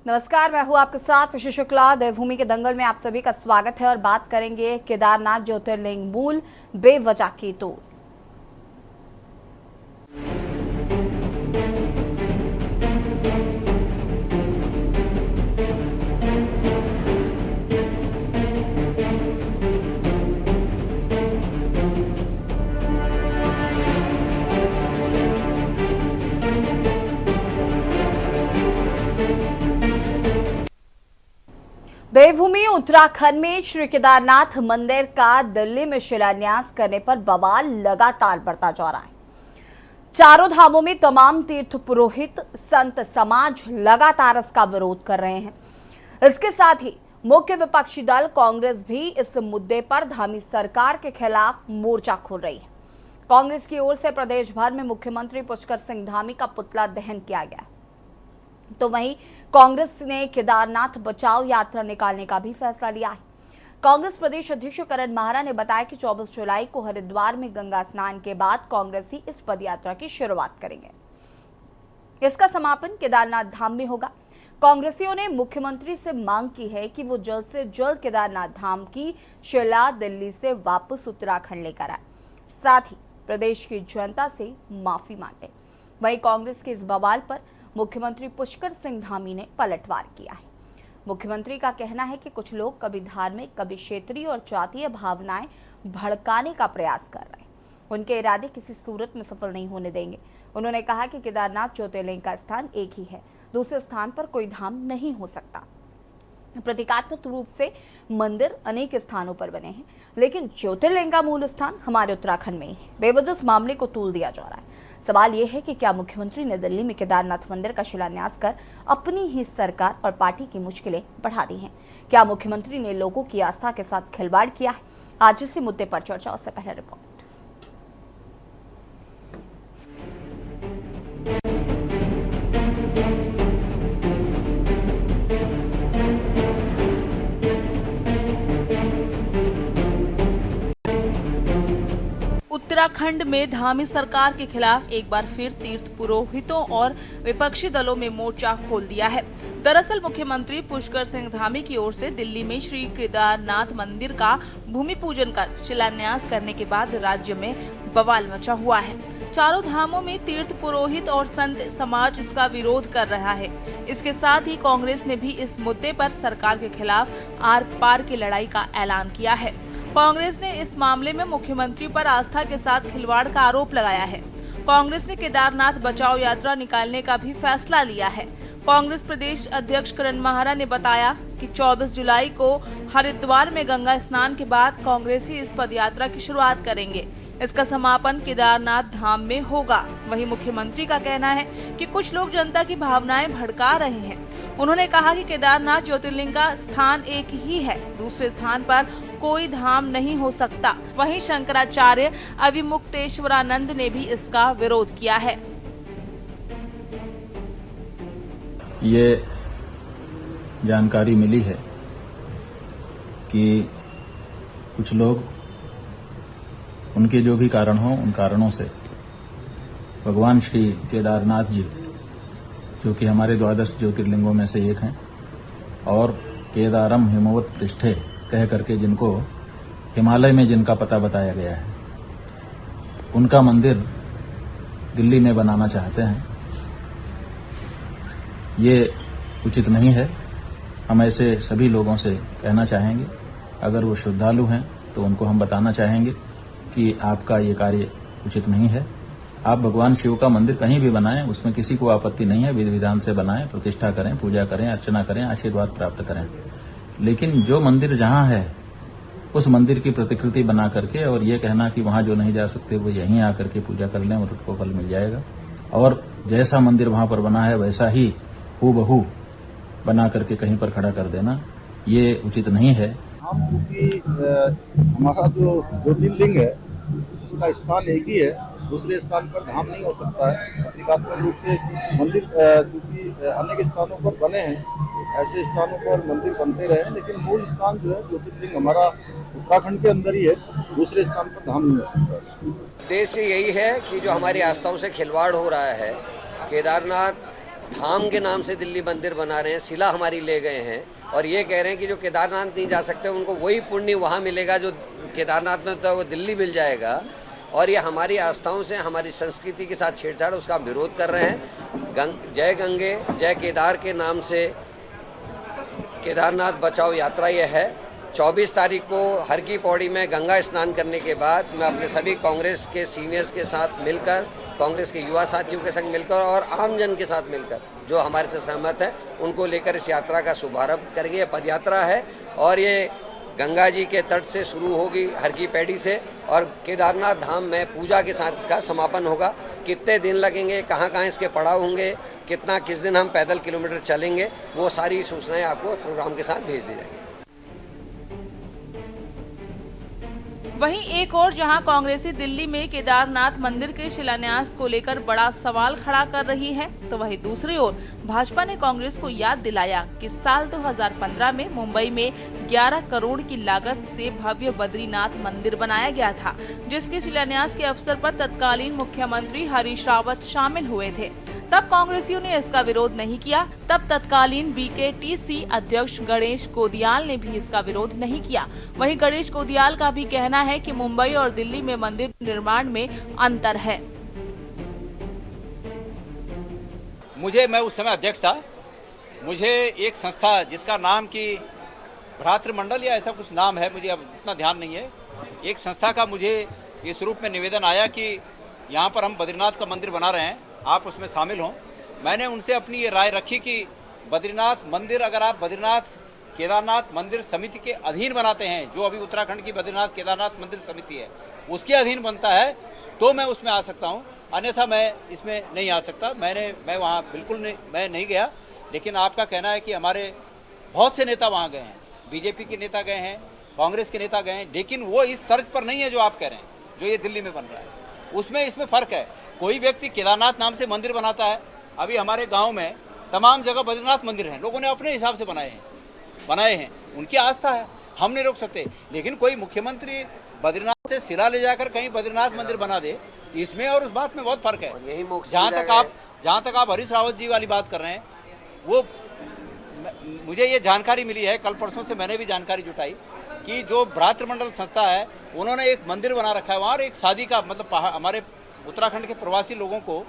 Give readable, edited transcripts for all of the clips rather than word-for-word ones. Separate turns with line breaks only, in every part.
नमस्कार, मैं हूं आपके साथ ऋषि शुक्ला। देवभूमि के दंगल में आप सभी का स्वागत है और बात करेंगे केदारनाथ ज्योतिर्लिंग मूल बेवजह की तोड़। देवभूमि उत्तराखंड में श्री केदारनाथ मंदिर का दिल्ली में शिलान्यास करने पर बवाल लगातार बढ़ता जा रहा है। चारों धामों में तमाम तीर्थ पुरोहित संत समाज लगातार इसका विरोध कर रहे हैं। इसके साथ ही मुख्य विपक्षी दल कांग्रेस भी इस मुद्दे पर धामी सरकार के खिलाफ मोर्चा खोल रही है। कांग्रेस की ओर से प्रदेश भर में मुख्यमंत्री पुष्कर सिंह धामी का पुतला दहन किया गया, तो वहीं कांग्रेस ने केदारनाथ बचाओ यात्रा निकालने का भी फैसला लिया है। कांग्रेस प्रदेश अध्यक्ष करण माहरा ने बताया कि 24 जुलाई को हरिद्वार में गंगा स्नान के बाद कांग्रेसी इस पदयात्रा की शुरुआत करेंगे। इसका समापन केदारनाथ धाम में होगा। कांग्रेसियों ने मुख्यमंत्री से मांग की है कि वो जल्द से जल्द केदारनाथ धाम की शिला दिल्ली से वापस उत्तराखंड लेकर आए, साथ ही प्रदेश की जनता से माफी मांगे। वहीं कांग्रेस के इस बवाल पर मुख्यमंत्री पुष्कर सिंह धामी ने पलटवार किया है। मुख्यमंत्री का कहना है कि कुछ लोग कभी धार्मिक, कभी क्षेत्रीय और जातीय भावनाएं भड़काने का प्रयास कर रहे हैं। उनके इरादे किसी सूरत में सफल नहीं होने देंगे। उन्होंने कहा कि केदारनाथ ज्योतिर्लिंग का स्थान एक ही है, दूसरे स्थान पर कोई धाम नहीं हो सकता। प्रतीकात्मक रूप से मंदिर अनेक स्थानों पर बने हैं, लेकिन ज्योतिर्लिंग का मूल स्थान हमारे उत्तराखंड में ही है। बेवजह इस मामले को तूल दिया जा रहा है। सवाल यह है कि क्या मुख्यमंत्री ने दिल्ली में केदारनाथ मंदिर का शिलान्यास कर अपनी ही सरकार और पार्टी की मुश्किलें बढ़ा दी हैं? क्या मुख्यमंत्री ने लोगों की आस्था के साथ खिलवाड़ किया है? आज इसी मुद्दे पर चर्चा, उससे पहले रिपोर्ट।
उत्तराखंड में धामी सरकार के खिलाफ एक बार फिर तीर्थ पुरोहितों और विपक्षी दलों में मोर्चा खोल दिया है। दरअसल मुख्यमंत्री पुष्कर सिंह धामी की ओर से दिल्ली में श्री केदारनाथ मंदिर का भूमि पूजन कर शिलान्यास करने के बाद राज्य में बवाल मचा हुआ है। चारों धामों में तीर्थ पुरोहित और संत समाज इसका विरोध कर रहा है। इसके साथ ही कांग्रेस ने भी इस मुद्दे पर सरकार के खिलाफ आर पार की लड़ाई का ऐलान किया है। कांग्रेस ने इस मामले में मुख्यमंत्री पर आस्था के साथ खिलवाड़ का आरोप लगाया है। कांग्रेस ने केदारनाथ बचाओ यात्रा निकालने का भी फैसला लिया है। कांग्रेस प्रदेश अध्यक्ष करण माहरा ने बताया कि 24 जुलाई को हरिद्वार में गंगा स्नान के बाद कांग्रेसी इस पदयात्रा की शुरुआत करेंगे। इसका समापन केदारनाथ धाम में होगा। वहीं मुख्यमंत्री का कहना है कि कुछ लोग जनता की भावनाएं भड़का रहे हैं। उन्होंने कहा कि केदारनाथ ज्योतिर्लिंग का स्थान एक ही है, दूसरे स्थान पर कोई धाम नहीं हो सकता। वहीं शंकराचार्य अविमुक्तेश्वरानंद ने भी इसका विरोध किया है।
ये जानकारी मिली है कि कुछ लोग उनके जो भी कारण हो, उन कारणों से भगवान श्री केदारनाथ जी, जो कि हमारे 12 ज्योतिर्लिंगों में से एक हैं, और केदारम हिमवत पृष्ठे कह करके जिनको हिमालय में जिनका पता बताया गया है, उनका मंदिर दिल्ली में बनाना चाहते हैं। ये उचित नहीं है। हम ऐसे सभी लोगों से कहना चाहेंगे, अगर वो श्रद्धालु हैं तो उनको हम बताना चाहेंगे कि आपका ये कार्य उचित नहीं है। आप भगवान शिव का मंदिर कहीं भी बनाएं, उसमें किसी को आपत्ति नहीं है। विधि विधान से बनाएं, प्रतिष्ठा करें, पूजा करें, अर्चना करें, आशीर्वाद प्राप्त करें। लेकिन जो मंदिर जहां है, उस मंदिर की प्रतिकृति बना करके और ये कहना कि वहां जो नहीं जा सकते वो यहीं आकर के पूजा कर लें और उनको फल मिल जाएगा, और जैसा मंदिर वहां पर बना है वैसा ही हूबहू बना करके कहीं पर खड़ा कर देना, ये उचित नहीं है।
क्योंकि हमारा जो ज्योतिर्लिंग है उसका स्थान एक ही है, दूसरे स्थान पर धाम नहीं हो सकता है। प्रतीकात्मक रूप से मंदिर क्योंकि अनेक स्थानों पर बने हैं, ऐसे स्थानों पर मंदिर बनते रहे, लेकिन मूल स्थान जो है ज्योतिर्लिंग हमारा उत्तराखंड के अंदर ही है, दूसरे स्थान पर धाम नहीं हो सकता है।
उद्देश्य यही है कि जो हमारी आस्थाओं से खिलवाड़ हो रहा है, केदारनाथ धाम के नाम से दिल्ली मंदिर बना रहे हैं, शिला हमारी ले गए हैं और ये कह रहे हैं कि जो केदारनाथ नहीं जा सकते उनको वही पुण्य वहाँ मिलेगा जो केदारनाथ में तो वो दिल्ली मिल जाएगा। और ये हमारी आस्थाओं से, हमारी संस्कृति के साथ छेड़छाड़, उसका हम विरोध कर रहे हैं। जय गंगे जय केदार के नाम से केदारनाथ बचाओ यात्रा ये है। 24 तारीख को हर की पौड़ी में गंगा स्नान करने के बाद मैं अपने सभी कांग्रेस के सीनियर्स के साथ मिलकर, कांग्रेस के युवा साथियों के संग मिलकर और आम जन के साथ मिलकर जो हमारे से सहमत हैं उनको लेकर इस यात्रा का शुभारंभ करेंगे। ये पदयात्रा है और ये गंगा जी के तट से शुरू होगी, हर की पैड़ी से, और केदारनाथ धाम में पूजा के साथ इसका समापन होगा। कितने दिन लगेंगे, कहाँ कहाँ इसके पड़ाव होंगे, कितना किस दिन हम पैदल किलोमीटर चलेंगे, वो सारी सूचनाएं आपको प्रोग्राम के साथ भेज दी जाएंगी।
वहीं एक और जहां कांग्रेसी दिल्ली में केदारनाथ मंदिर के शिलान्यास को लेकर बड़ा सवाल खड़ा कर रही है, तो वहीं दूसरी ओर भाजपा ने कांग्रेस को याद दिलाया कि साल 2015 में मुंबई में 11 करोड़ की लागत से भव्य बद्रीनाथ मंदिर बनाया गया था, जिसके शिलान्यास के अवसर पर तत्कालीन मुख्यमंत्री हरीश रावत शामिल हुए थे। तब कांग्रेसियों ने इसका विरोध नहीं किया। तब तत्कालीन बीकेटीसी अध्यक्ष गणेश कोदियाल ने भी इसका विरोध नहीं किया। वहीं गणेश कोदियाल का भी कहना है कि मुंबई और दिल्ली में मंदिर निर्माण में अंतर है।
मैं उस समय अध्यक्ष था। मुझे एक संस्था जिसका नाम की भ्रातृमंडल या ऐसा कुछ नाम है, मुझे अब इतना ध्यान नहीं है, एक संस्था का मुझे इस रूप में निवेदन आया कि यहाँ पर हम बद्रीनाथ का मंदिर बना रहे हैं, आप उसमें शामिल हों। मैंने उनसे अपनी ये राय रखी कि बद्रीनाथ मंदिर अगर आप बद्रीनाथ केदारनाथ मंदिर समिति के अधीन बनाते हैं, जो अभी उत्तराखंड की बद्रीनाथ केदारनाथ मंदिर समिति है उसके अधीन बनता है, तो मैं उसमें आ सकता हूँ, अन्यथा मैं इसमें नहीं आ सकता। मैं वहाँ बिल्कुल नहीं गया। लेकिन आपका कहना है कि हमारे बहुत से नेता वहाँ गए हैं, बीजेपी के नेता गए हैं, कांग्रेस के नेता गए हैं, लेकिन वो इस तर्ज पर नहीं है जो आप कह रहे हैं, जो ये दिल्ली में बन रहा है, उसमें इसमें फ़र्क है। कोई व्यक्ति केदारनाथ नाम से मंदिर बनाता है, अभी हमारे गांव में तमाम जगह बद्रीनाथ मंदिर हैं, लोगों ने अपने हिसाब से बनाए हैं, उनकी आस्था है, हम नहीं रोक सकते। लेकिन कोई मुख्यमंत्री बद्रीनाथ से शिला ले जाकर कहीं बद्रीनाथ मंदिर बना दे, इसमें और उस बात में बहुत फ़र्क है। जहाँ तक आप हरीश रावत जी वाली बात कर रहे हैं, वो मुझे ये जानकारी मिली है, कल परसों से मैंने भी जानकारी जुटाई कि जो भ्रातृमंडल संस्था है उन्होंने एक मंदिर बना रखा है वहाँ, और एक शादी का मतलब हमारे उत्तराखंड के प्रवासी लोगों को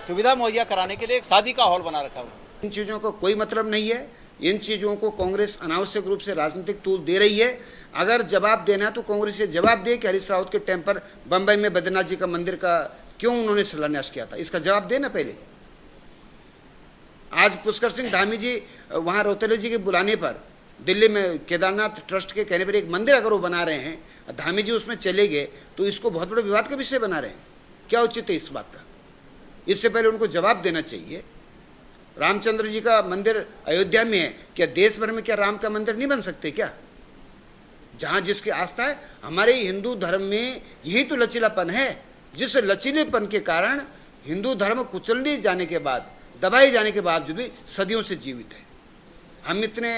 सुविधा मुहैया कराने के लिए एक शादी का हॉल बना रखा है।
इन चीज़ों का कोई मतलब नहीं है। इन चीज़ों को कांग्रेस अनावश्यक रूप से राजनीतिक तूल दे रही है। अगर जवाब देना है तो कांग्रेस ये जवाब दे कि हरीश रावत के टाइम पर बम्बई में बद्रीनाथ जी का मंदिर का क्यों उन्होंने शिलान्यास किया था, इसका जवाब देना पहले। आज पुष्कर सिंह धामी जी वहाँ रौतेले जी के बुलाने पर दिल्ली में केदारनाथ ट्रस्ट के कहने पर एक मंदिर अगर वो बना रहे हैं, धामी जी उसमें चले गए, तो इसको बहुत बड़े विवाद का विषय बना रहे हैं। क्या उचित है इस बात का? इससे पहले उनको जवाब देना चाहिए। रामचंद्र जी का मंदिर अयोध्या में है, क्या देश भर में क्या राम का मंदिर नहीं बन सकते क्या? जहाँ जिसकी आस्था है। हमारे हिंदू धर्म में यही तो लचीलापन है, जिस लचीलेपन के कारण हिंदू धर्म कुचलने जाने के बाद, दबाए जाने के बावजूद भी सदियों से जीवित है। हम इतने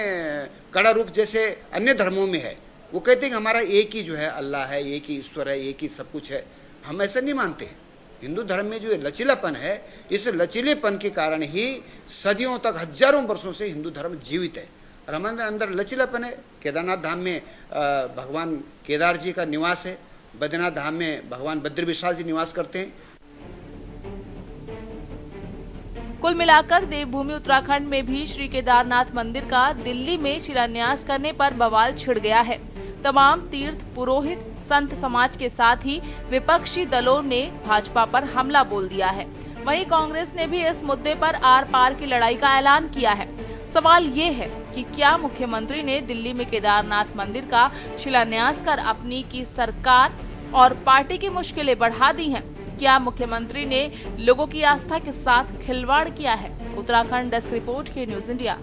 कड़ा रुख जैसे अन्य धर्मों में है, वो कहते हैं कि हमारा एक ही जो है अल्लाह है, एक ही ईश्वर है, एक ही सब कुछ है। हम ऐसा नहीं मानते हैं। हिंदू धर्म में जो लचीलापन है, इस लचीलेपन के कारण ही सदियों तक, हजारों वर्षों से हिंदू धर्म जीवित है। और हमारे अंदर लचीलापन है। केदारनाथ धाम में भगवान केदार जी का निवास है, बद्रीनाथ धाम में भगवान बद्री विशाल जी निवास करते हैं।
कुल मिलाकर देवभूमि उत्तराखंड में भी श्री केदारनाथ मंदिर का दिल्ली में शिलान्यास करने पर बवाल छिड़ गया है। तमाम तीर्थ पुरोहित, संत समाज के साथ ही विपक्षी दलों ने भाजपा पर हमला बोल दिया है। वहीं कांग्रेस ने भी इस मुद्दे पर आर पार की लड़ाई का ऐलान किया है। सवाल ये है कि क्या मुख्यमंत्री ने दिल्ली में केदारनाथ मंदिर का शिलान्यास कर अपनी की सरकार और पार्टी की मुश्किलें बढ़ा दी हैं? क्या मुख्यमंत्री ने लोगों की आस्था के साथ खिलवाड़ किया है? उत्तराखंड डेस्क रिपोर्ट के न्यूज इंडिया।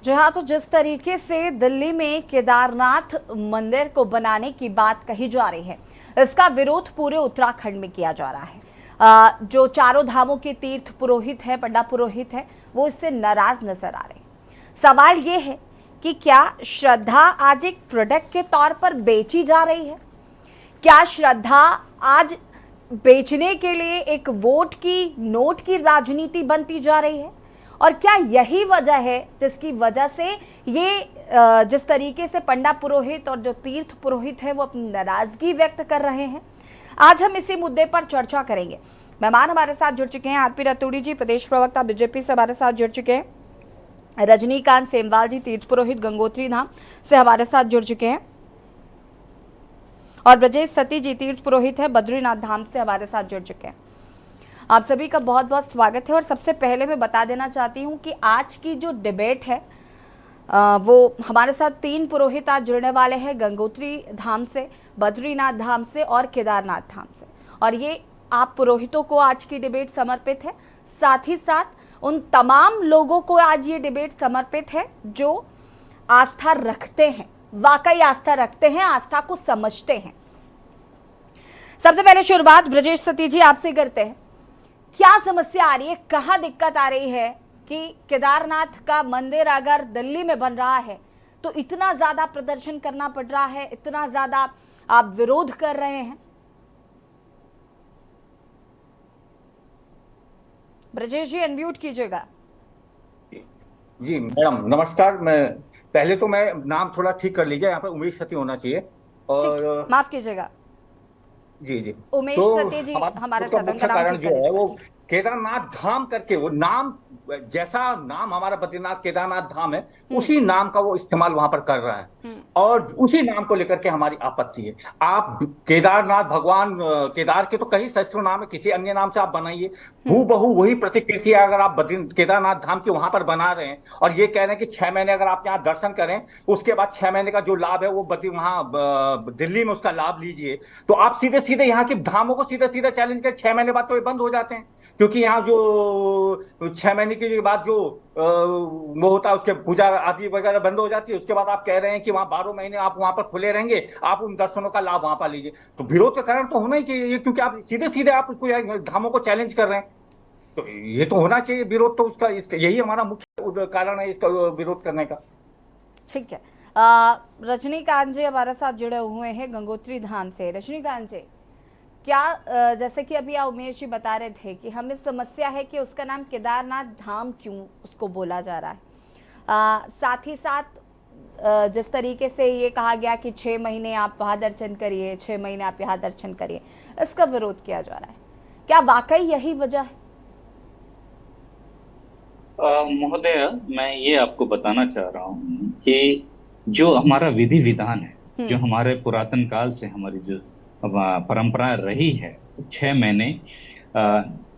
जी हाँ, तो जिस तरीके से दिल्ली में केदारनाथ मंदिर को बनाने की बात कही जा रही है, इसका विरोध पूरे उत्तराखंड में किया जा रहा है। जो चारों धामों के तीर्थ पुरोहित है, पंडा पुरोहित है, वो इससे नाराज नजर आ रहे हैं। सवाल ये है कि क्या श्रद्धा आज एक प्रोडक्ट के तौर पर बेची जा रही है? क्या श्रद्धा आज बेचने के लिए एक वोट की, नोट की राजनीति बनती जा रही है? और क्या यही वजह है जिसकी वजह से ये जिस तरीके से पंडा पुरोहित और जो तीर्थ पुरोहित है वो अपनी नाराजगी व्यक्त कर रहे हैं? आज हम इसी मुद्दे पर चर्चा करेंगे। मेहमान हमारे साथ जुड़ चुके हैं आरपी रतूड़ी जी, प्रदेश प्रवक्ता बीजेपी से हमारे साथ जुड़ चुके हैं। रजनीकांत सेमवाल जी, तीर्थ पुरोहित गंगोत्री धाम से हमारे साथ जुड़ चुके हैं। और ब्रजेश सती जी, तीर्थ पुरोहित है, बद्रीनाथ धाम से हमारे साथ जुड़ चुके हैं। आप सभी का बहुत बहुत स्वागत है। और सबसे पहले मैं बता देना चाहती हूँ कि आज की जो डिबेट है वो हमारे साथ 3 पुरोहित आज जुड़ने वाले हैं, गंगोत्री धाम से, बद्रीनाथ धाम से और केदारनाथ धाम से। और ये आप पुरोहितों को आज की डिबेट समर्पित है। साथ ही साथ उन तमाम लोगों को आज ये डिबेट समर्पित है जो आस्था रखते हैं, वाकई आस्था रखते हैं, आस्था को समझते हैं। सबसे पहले शुरुआत ब्रजेश सती जी आपसे करते हैं। क्या समस्या आ रही है, कहाँ दिक्कत आ रही है कि केदारनाथ का मंदिर अगर दिल्ली में बन रहा है तो इतना ज्यादा प्रदर्शन करना पड़ रहा है, इतना ज्यादा आप विरोध कर रहे हैं? ब्रजेश जी अनम्यूट कीजिएगा।
जी मैडम नमस्कार। मैं नाम थोड़ा ठीक कर लीजिए, यहाँ पर उमेश सती होना चाहिए। और
माफ कीजिएगा
जी
उमेश सती जी हमारे साथ।
मुख्य कारण जो है वो केदारनाथ धाम करके, वो नाम जैसा नाम हमारा बद्रीनाथ केदारनाथ धाम है उसी नाम का वो इस्तेमाल वहां पर कर रहा है और उसी नाम को लेकर के हमारी आपत्ति है। आप केदारनाथ भगवान केदार के तो कई सहस्त्रों नाम है, किसी अन्य नाम से आप बनाइए, हूबहू वही प्रतिकृति अगर आप केदारनाथ धाम की वहां पर बना रहे हैं और ये कह रहे हैं कि 6 महीने अगर आप यहाँ दर्शन करें उसके बाद 6 महीने का जो लाभ है वो वहां दिल्ली में उसका लाभ लीजिए, तो आप सीधे सीधे यहाँ की धामों को सीधे सीधे चैलेंज कर 6 महीने बाद तो ये बंद हो जाते हैं। क्योंकि यहाँ जो 6 महीने के बाद जो वो होता है उसके पूजा आदि वगैरह बंद हो जाती है, उसके बाद आप कह रहे हैं कि वहां 12 महीने आप वहां पर खुले रहेंगे, आप उन दर्शनों का लाभ वहां पर लीजिए। तो विरोध का कारण तो होना ही चाहिए, क्योंकि आप सीधे सीधे आप उसको धामों को चैलेंज कर रहे हैं, तो ये तो होना चाहिए विरोध। तो उसका यही हमारा मुख्य कारण है इसका विरोध करने का।
ठीक है। रजनीकांत जी हमारे साथ जुड़े हुए हैं गंगोत्री धाम से। रजनीकांत जी, क्या जैसे कि अभी आप उमेश जी बता रहे थे कि हमें समस्या है कि उसका नाम केदारनाथ धाम क्यों उसको बोला जा रहा है, साथ ही साथ जिस तरीके से ये कहा गया कि 6 महीने आप वहाँ दर्शन करिए, 6 महीने आप यहाँ दर्शन करिए, इसका विरोध किया जा रहा है, क्या वाकई यही वजह है?
महोदय, मैं ये आपको बताना चाह रहा हूँ कि जो हमारा विधि विधान है, जो हमारे पुरातन काल से हमारी जो परंपरा रही है, 6 महीने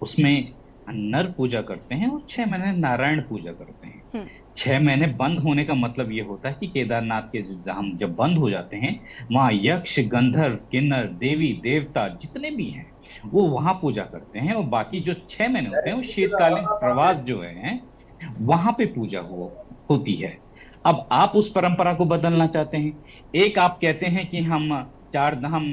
उसमें नर पूजा करते हैं और 6 महीने नारायण पूजा करते हैं। 6 महीने बंद होने का मतलब ये होता है कि केदारनाथ के धाम जब बंद हो जाते हैं, वहाँ यक्ष, गंधर्व, किन्नर, देवी देवता जितने भी हैं वो वहां पूजा करते हैं, और बाकी जो 6 महीने होते हैं वो शीतकालीन प्रवास जो है वहां पे पूजा होती है। अब आप उस परंपरा को बदलना चाहते हैं। एक आप कहते हैं कि हम 4 धाम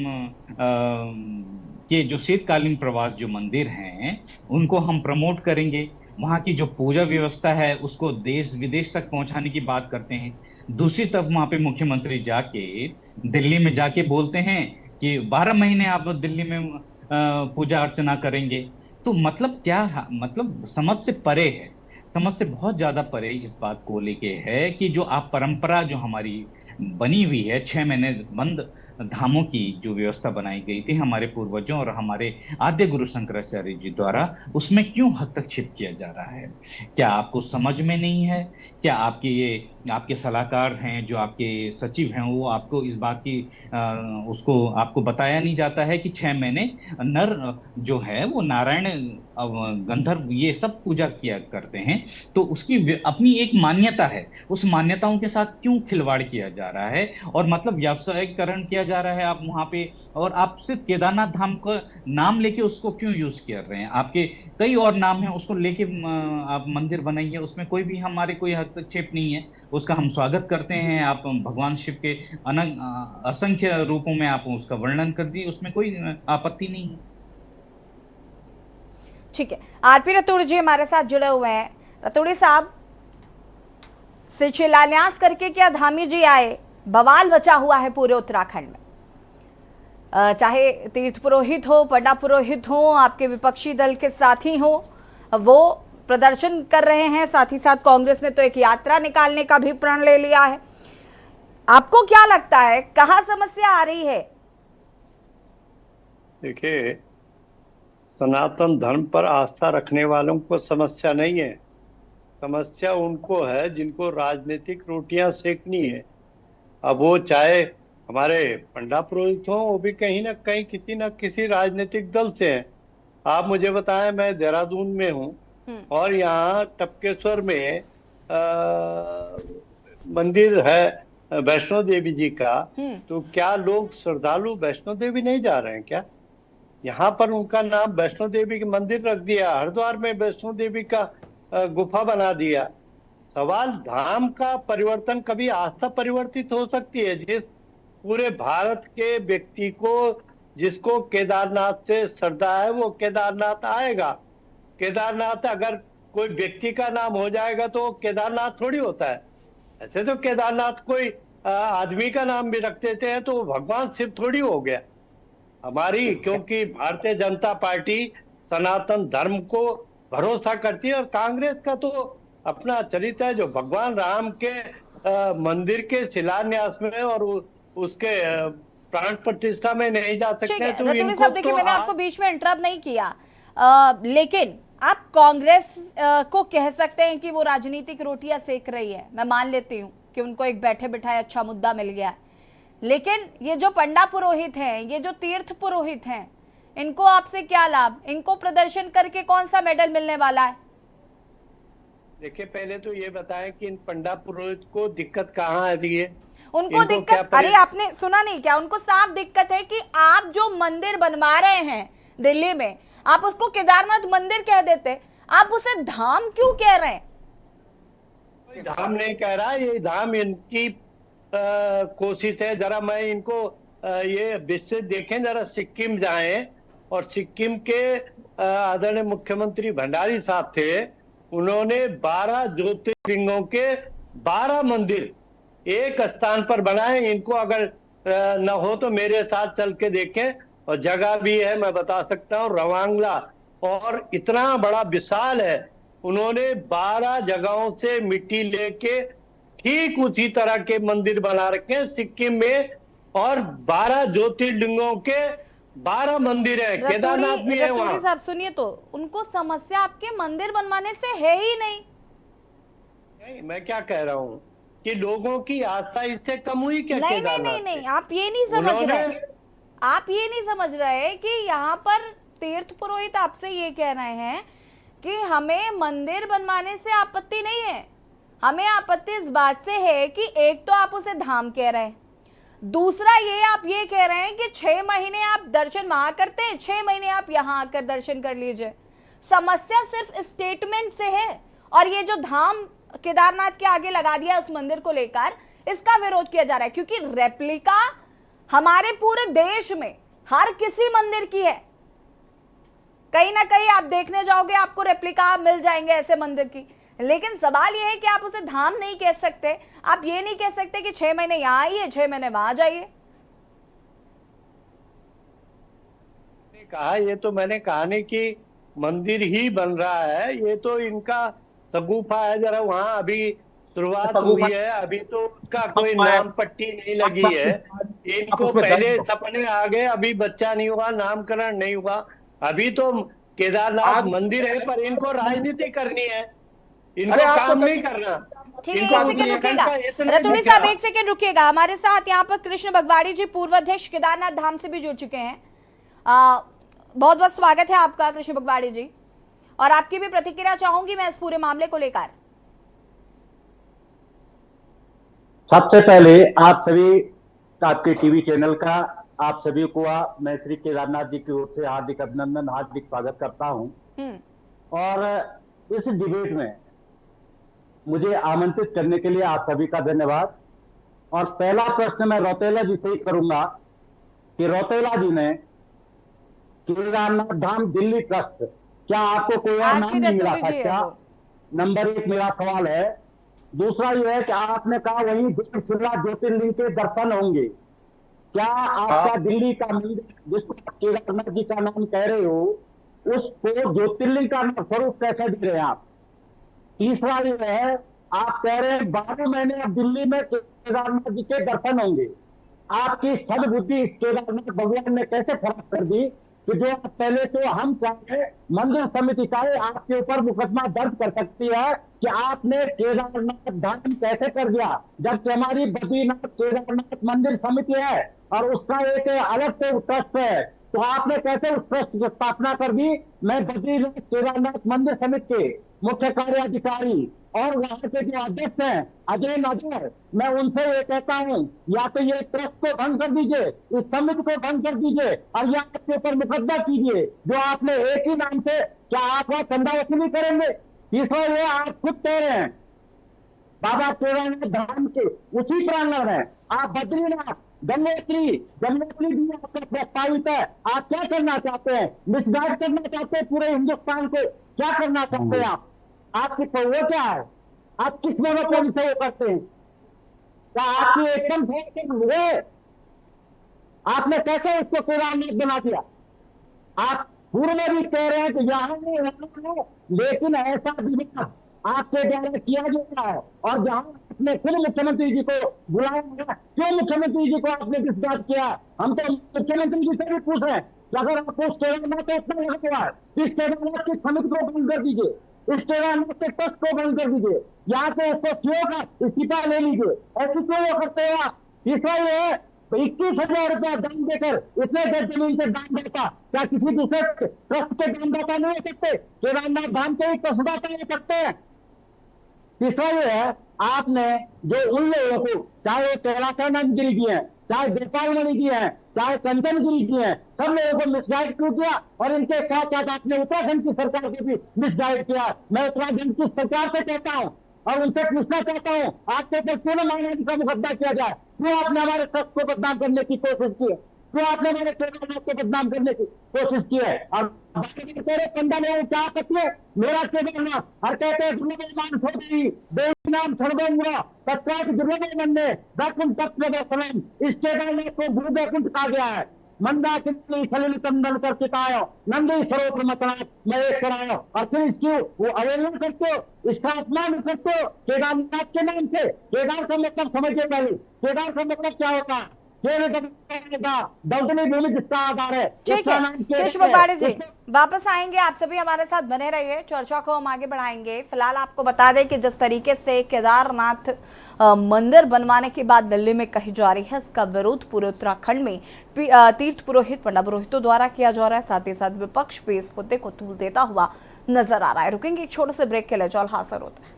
के जो शीतकालीन प्रवास जो मंदिर हैं उनको हम प्रमोट करेंगे, वहां की जो पूजा व्यवस्था है उसको देश विदेश तक पहुंचाने की बात करते हैं। दूसरी तरफ वहां पे मुख्यमंत्री जाके दिल्ली में जाके बोलते हैं कि 12 महीने आप दिल्ली में पूजा अर्चना करेंगे। तो मतलब क्या, मतलब समझ से परे है, समझ से बहुत ज्यादा परे इस बात को लेके है कि जो आप परंपरा जो हमारी बनी हुई है 6 महीने बंद धामों की जो व्यवस्था बनाई गई थी हमारे पूर्वजों और हमारे आद्य गुरु शंकराचार्य जी द्वारा, उसमें क्यों हस्तक्षेप किया जा रहा है? क्या आपको समझ में नहीं है? क्या आपके सलाहकार हैं, जो आपके सचिव हैं, वो आपको इस बात की उसको आपको बताया नहीं जाता है कि 6 महीने नर जो है वो नारायण, गंधर्व ये सब पूजा किया करते हैं, तो उसकी अपनी एक मान्यता है, उस मान्यताओं के साथ क्यों खिलवाड़ किया जा रहा है? और मतलब व्यावसायिकरण किया जा रहा है आप वहां पे, और आप सिर्फ केदारनाथ धाम का नाम लेके उसको क्यों यूज कर रहे हैं? आपके कई और नाम हैं, उसको लेके आप मंदिर बनाइए, उसमें कोई भी हमारे कोई हस्तक्षेप नहीं है, उसका हम स्वागत करते हैं। आप भगवान शिव के असंख्य रूपों में आप उसका वर्णन कर दिए, उसमें कोई आपत्ति नहीं है।
ठीक है। आरपी रतूड़ी जी हमारे साथ जुड़े हुए हैं। रतूड़ी साहब, से शिलान्यास करके क्या धामी जी आए, बवाल बचा हुआ है पूरे उत्तराखंड में। चाहे तीर्थ पुरोहित हो, पंडा पुरोहित हो, आपके विपक्षी दल के साथी हो, वो प्रदर्शन कर रहे हैं। साथ ही साथ कांग्रेस ने तो एक यात्रा निकालने का भी प्रण ले लिया है। आपको क्या लगता है कहाँ समस्या आ रही है?
देखिए, सनातन धर्म पर आस्था रखने वालों को समस्या नहीं है। समस्या उनको है जिनको राजनीतिक रोटियां सेकनी है। अब वो चाहे हमारे पंडा पुरोहित हों, वो भी कहीं ना कहीं किसी न किसी राजनीतिक दल से हैं। आप मुझे बताएं, मैं देहरादून में हूँ और यहाँ टपकेश्वर में मंदिर है वैष्णो देवी जी का, तो क्या लोग श्रद्धालु वैष्णो देवी नहीं जा रहे हैं क्या? यहाँ पर उनका नाम वैष्णो देवी के मंदिर रख दिया, हरिद्वार में वैष्णो देवी का गुफा बना दिया। सवाल धाम का परिवर्तन कभी आस्था परिवर्तित हो सकती है। जिस पूरे भारत के व्यक्ति को, जिसको केदारनाथ से श्रद्धा है, वो केदारनाथ आएगा। केदारनाथ अगर कोई व्यक्ति का नाम हो जाएगा तो केदारनाथ थोड़ी होता है। ऐसे तो केदारनाथ कोई आदमी का नाम भी रख देते हैं तो भगवान शिव थोड़ी हो गया। हमारी, क्योंकि भारतीय जनता पार्टी सनातन धर्म को भरोसा करती है और कांग्रेस का तो अपना चरित्र है जो भगवान राम के मंदिर के शिलान्यास में और उसके प्राण प्रतिष्ठा में नहीं जा सकते। तो
रतुड़ी साहब, देखिए, मैंने आपको बीच में इंटरप्ट नहीं किया, लेकिन आप कांग्रेस को कह सकते हैं कि वो राजनीतिक रोटियां सेक रही है। मैं मान लेती हूँ कि उनको एक बैठे बिठाए अच्छा मुद्दा मिल गया है, लेकिन ये जो पंडा पुरोहित हैं, ये जो तीर्थ पुरोहित हैं, इनको आपसे क्या लाभ? इनको प्रदर्शन करके कौन सा मेडल मिलने वाला है?
देखिए, पहले तो ये बताएं कि इन पंडा पुरोहित को दिक्कत कहाँ आ रही है?
उनको दिक्कत, अरे आपने सुना नहीं क्या? उनको साफ दिक्कत है कि आप जो मंदिर बनवा रहे हैं दिल्ली में, आप उसको केदारनाथ मंदिर कह देते, आप उसे धाम क्यों कह रहे हैं?
धाम नहीं कह रहा, ये धाम इनकी कोशिश है। जरा मैं इनको ये विस्तृत देखें, जरा सिक्किम जाएं और सिक्किम के आदरणीय मुख्यमंत्री भंडारी साहब थे, उन्होंने 12 ज्योतिर्लिंगों के 12 मंदिर एक स्थान पर बनाए। इनको अगर न हो तो मेरे साथ चल के देखें, और जगह भी है, मैं बता सकता हूँ, रवांगला, और इतना बड़ा विशाल है। उन्होंने 12 जगहों से मिट्टी लेके ठीक उसी तरह के मंदिर बना रखे हैं सिक्किम में, और 12 ज्योतिर्लिंगों के 12 मंदिर है। केदारनाथ भी है वहाँ।
साहब सुनिए, तो उनको समस्या आपके मंदिर बनवाने से है ही नहीं।
मैं क्या कह रहा हूँ कि लोगों की आस्था इससे कम हुई क्या?
नहीं नहीं नहीं नहीं, आप ये नहीं समझ रहे, आप ये नहीं समझ रहे कि यहाँ पर तीर्थ पुरोहित आपसे ये कह रहे हैं कि हमें मंदिर बनवाने से आपत्ति नहीं है, हमें आपत्ति इस बात से है कि एक तो आप उसे धाम कह रहे हैं, दूसरा ये आप ये कह रहे हैं कि 6 महीने आप दर्शन वहां करते हैं, 6 महीने आप यहाँ आकर दर्शन कर लीजिए। समस्या सिर्फ स्टेटमेंट से है, और ये जो धाम केदारनाथ के आगे लगा दिया उस मंदिर को लेकर, इसका विरोध किया जा रहा है, क्योंकि रेप्लिका हमारे पूरे देश में हर किसी मंदिर की है। कहीं ना कहीं आप देखने जाओगे, आपको रेप्लिका मिल जाएंगे ऐसे मंदिर की, लेकिन सवाल यह है कि आप उसे धाम नहीं कह सकते। आप ये नहीं कह सकते कि 6 महीने यहाँ आइए, 6 महीने वहां जाइए।
कहा, ये तो मैंने कहा नहीं कि मंदिर ही बन रहा है, ये तो इनका सगुफा है। जरा वहाँ अभी शुरुआत हुई है, अभी तो उसका कोई नाम पट्टी नहीं लगी है। इनको पहले सपने आ गए, अभी बच्चा नहीं हुआ, नामकरण नहीं हुआ। अभी तो केदारनाथ मंदिर है, पर इनको राजनीति करनी है, इनको काम नहीं करना।
ठीक है, एक सेकंड रुकिएगा रतुड़ी साहब, एक सेकंड रुकिएगा। हमारे साथ यहाँ पर कृष्ण बगवाड़ी जी, पूर्व अध्यक्ष केदारनाथ धाम से भी जुड़ चुके हैं। बहुत बहुत स्वागत है आपका कृष्ण बगवाड़ी जी, और आपकी भी प्रतिक्रिया चाहूंगी मैं इस पूरे मामले को लेकर।
सबसे पहले आप सभी, आपके टीवी चैनल का आप सभी को मैं श्री केदारनाथ जी की ओर से हार्दिक अभिनंदन, हार्दिक स्वागत करता हूं। और इस डिबेट में मुझे आमंत्रित करने के लिए आप सभी का धन्यवाद। और पहला प्रश्न मैं रौतेला जी से ही करूंगा कि रौतेला जी ने केदारनाथ धाम दिल्ली ट्रस्ट, क्या आपको कोई और नाम नहीं मिला था क्या? नंबर 1 मेरा सवाल है। दूसरा यह है कि आपने कहा वहीं 1.5 ज्योतिर्लिंग के दर्शन होंगे, क्या आपका दिल्ली का मंदिर जिसको केदारनाथ जी का नाम कह रहे हो, उसको ज्योतिर्लिंग का स्वरूप कैसे दे रहे हैं आप? तीसरा ये है, आप कह रहे हैं 12 महीने अब दिल्ली में केदारनाथ जी के दर्शन होंगे। आपकी सद्बुद्धि इस केदारनाथ भगवान ने कैसे खराब कर दी कि जो पहले तो हम चाहे मंदिर समिति चाहे आपके ऊपर मुकदमा दर्ज कर सकती है कि आपने केदारनाथ धाम कैसे कर दिया, जबकि हमारी बद्रीनाथ केदारनाथ मंदिर समिति है और उसका एक अलग से ट्रस्ट है। तो आपने कैसे उस ट्रस्ट की स्थापना कर दी? मैं बद्रीनाथ केदारनाथ मंदिर समिति के मुख्य कार्याधिकारी और वहां के जो अध्यक्ष हैं अजय नजर, मैं उनसे ये कहता हूं, या तो ये ट्रस्ट को भंग कर दीजिए, इस समिति को भंग कर दीजिए और या आपके ऊपर मुकदमा कीजिए। जो आपने एक ही नाम से, क्या आप वहां चंदा वसूली करेंगे? तीसरा ये, आप खुद कह रहे हैं बाबा केदारनाथ धाम के उसी प्रांगण में आप बद्रीनाथ गंगोत्री भी आपका प्रस्तावित है। आप क्या करना चाहते हैं? मिसगाइड करना चाहते हैं पूरे हिंदुस्तान को? क्या करना चाहते हैं आप? आपकी वो क्या है? आप किस मोनोपोली से वो करते हैं? क्या आपकी एकदम हुए? आपने कैसे उसको केदारनाथ बना दिया? आप पूर्व में भी कह रहे हैं कि यहाँ नहीं है, लेकिन ऐसा विवाद आपके द्वारा किया गया है और जहां आपने फिर मुख्यमंत्री जी को बुलाया गया, क्यों मुख्यमंत्री जी को आपने डिस्चार्ज किया? हम तो मुख्यमंत्री जी से भी पूछ रहे हैं कि अगर आपको उस केदारनाथ को इतना लगा हुआ है, इस केदारनाथ की समिति को बंद कर दीजिए, इस केदारनाथ के ट्रस्ट को बंद कर दीजिए, यहाँ से इसको सीओ का इस्तीफा ले लीजिए। ऐसी क्यों वो करते हो आप? तीसरा ये है, 21,000 रुपया दान देकर इतने गज जमीन से दान देता, क्या किसी दूसरे ट्रस्ट के दानदाता नहीं हो सकते? केदारनाथ धाम के ही ट्रस्टदाता हो सकते हैं। तीसरा ये है, आपने जो उन लोगों को, चाहे वो कैलाशानंद गिरी जी हैं, चाहे गोपाल मणि जी हैं, चाहे कंचन गिरी जी हैं, सब लोगों को मिसगाइड क्यों किया? और इनके साथ साथ आपने उत्तराखंड की सरकार को भी मिसगाइड किया। मैं उत्तराखंड की सरकार से कहता हूं और उनसे पूछना चाहता हूं, आपके ऊपर क्यों न मानहानि का मुकदमा किया जाए? क्यों आपने हमारे ट्रस्ट को बदनाम करने की कोशिश की है? क्यों आपने हमारे केदारनाथ को बदनाम करने की कोशिश की है? और तेरे पंडा ने क्या करती है? मेरा केदारनाथ और कहते हैं दुर्लभ छोटी बेनाम सर्वेंद्र तत्काल दुर्लभ मंडे दक्षिण तत्व दर्शनम। इस केदारनाथ को गुरु वैकुंठ कहा गया है। मंदा कितनी सलिल कंदन कर चितायो नंदी सरोवर मतनाथ महेश्वरायो, और फिर इसकी वो अवहेलना करते हो, इसका अपमान करते हो केदारनाथ के नाम से। केदार का मतलब समझिए पहले, केदार का मतलब क्या होता है? दलदली भूमि जिसका आधार है।
ठीक है कृष्ण बगवाड़े जी, वापस आएंगे, आप सभी हमारे साथ बने रहिए, चर्चा को हम आगे बढ़ाएंगे। फिलहाल आपको बता दें कि जिस तरीके से केदारनाथ मंदिर बनवाने की बात दिल्ली में कही जा रही है, इसका विरोध पूरे उत्तराखंड में तीर्थ पुरोहित पंडा पुरोहितों द्वारा किया जा रहा है। साथ ही साथ विपक्ष भी इस मुद्दे को तूल देता हुआ नजर आ रहा है। रुकेंगे एक छोटे से ब्रेक के लिए, जल्द हाजिर होते हैं।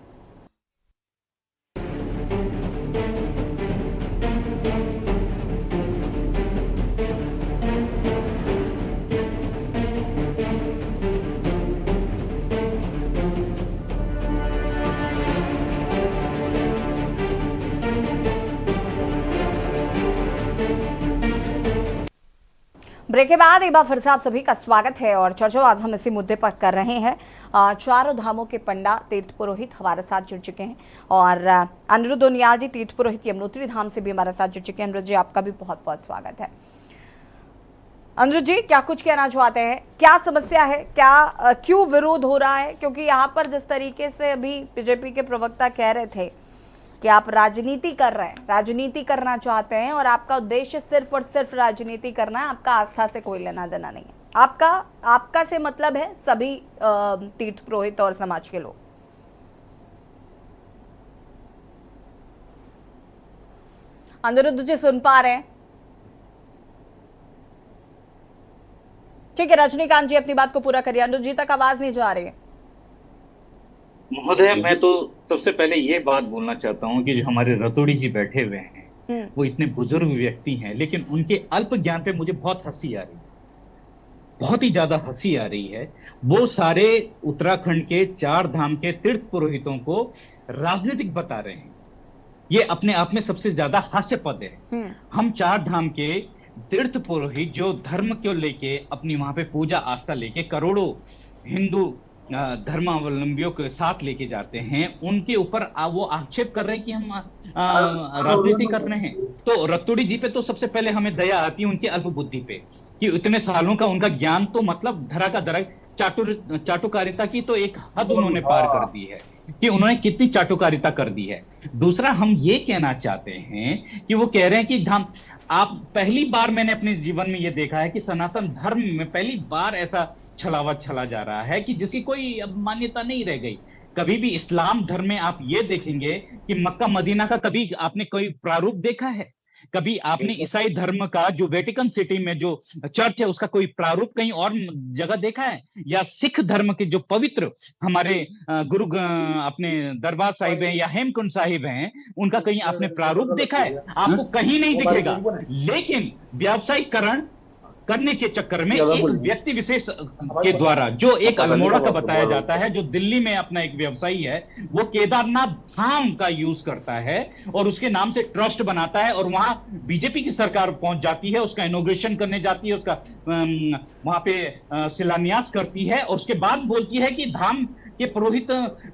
ब्रेक के बाद एक बार फिर से आप सभी का स्वागत है और चर्चा आज हम इसी मुद्दे पर कर रहे हैं। चारों धामों के पंडा तीर्थ पुरोहित हमारे साथ जुड़ चुके हैं और अनिरुद्ध उनियाल जी तीर्थ पुरोहित यमुनोत्री धाम से भी हमारे साथ जुड़ चुके हैं। अनिरुद्ध जी, आपका भी बहुत बहुत स्वागत है। अनिरुद्ध जी, क्या कुछ कहना चाहते हैं? क्या समस्या है? क्या क्यों विरोध हो रहा है? क्योंकि यहाँ पर जिस तरीके से अभी बीजेपी के प्रवक्ता कह रहे थे कि आप राजनीति कर रहे हैं, राजनीति करना चाहते हैं और आपका उद्देश्य सिर्फ और सिर्फ राजनीति करना है, आपका आस्था से कोई लेना देना नहीं है। आपका से मतलब है सभी तीर्थ पुरोहित और समाज के लोग। अनिरुद्ध जी सुन पा रहे हैं? ठीक है, रजनीकांत जी अपनी बात को पूरा करिए। अनिरुद्ध जी तक आवाज नहीं जा रही है।
महोदय, मैं तो सबसे पहले ये बात बोलना चाहता हूँ कि जो हमारे रतोड़ी जी बैठे हुए हैं वो इतने बुजुर्ग व्यक्ति हैं, लेकिन उनके अल्प ज्ञान पे मुझे बहुत हंसी आ रही है, बहुत ही ज्यादा हंसी आ रही है। वो सारे उत्तराखंड के 4 धाम के तीर्थ पुरोहितों को राजनीतिक बता रहे हैं। ये अपने आप में सबसे ज्यादा हास्यपद है। हम 4 धाम के तीर्थ पुरोहित जो धर्म को लेके अपनी वहां पे पूजा आस्था लेके करोड़ों हिंदू धर्मावलंबियों के साथ लेके जाते हैं, उनके ऊपर वो आक्षेप कर रहे हैं कि हम राजनीति कर रहे हैं। तो रतूड़ी जी पे तो सबसे पहले हमें दया आती है उनकी अल्प बुद्धि पे, कि इतने सालों का उनका ज्ञान तो मतलब धरा का धरा, चाटुकारिता की तो एक हद उन्होंने पार कर दी है कि उन्होंने कितनी चाटुकारिता कर दी है। दूसरा, हम ये कहना चाहते हैं कि वो कह रहे हैं कि आप पहली बार मैंने अपने जीवन में ये देखा है कि सनातन धर्म में पहली बार ऐसा छलावा चला जा रहा है कि जिसकी कोई अब मान्यता नहीं रह गई। कभी भी इस्लाम धर्म में आप ये देखेंगे कि मक्का मदीना का कभी आपने कोई प्रारूप देखा है? कभी आपने ईसाई धर्म का जो वेटिकन सिटी में जो चर्च है उसका कोई प्रारूप कहीं और जगह देखा है? या सिख धर्म के जो पवित्र हमारे अपने दरबार साहिब हैं या हेमकुंड साहिब हैं, उनका कहीं आपने प्रारूप देखा है? आपको कहीं नहीं दिखेगा। लेकिन व्यावसायीकरण करने के चक्कर में एक व्यक्ति विशेष के द्वारा, जो एक अल्मोड़ा का बताया जाता है, जो दिल्ली में अपना एक व्यवसायी है, वो केदारनाथ धाम का यूज करता है और उसके नाम से ट्रस्ट बनाता है और वहां बीजेपी की सरकार पहुंच जाती है, उसका इनॉग्रेशन करने जाती है, उसका वहां पे शिलान्यास करती है और उसके बाद बोलती है कि धाम के पुरोहित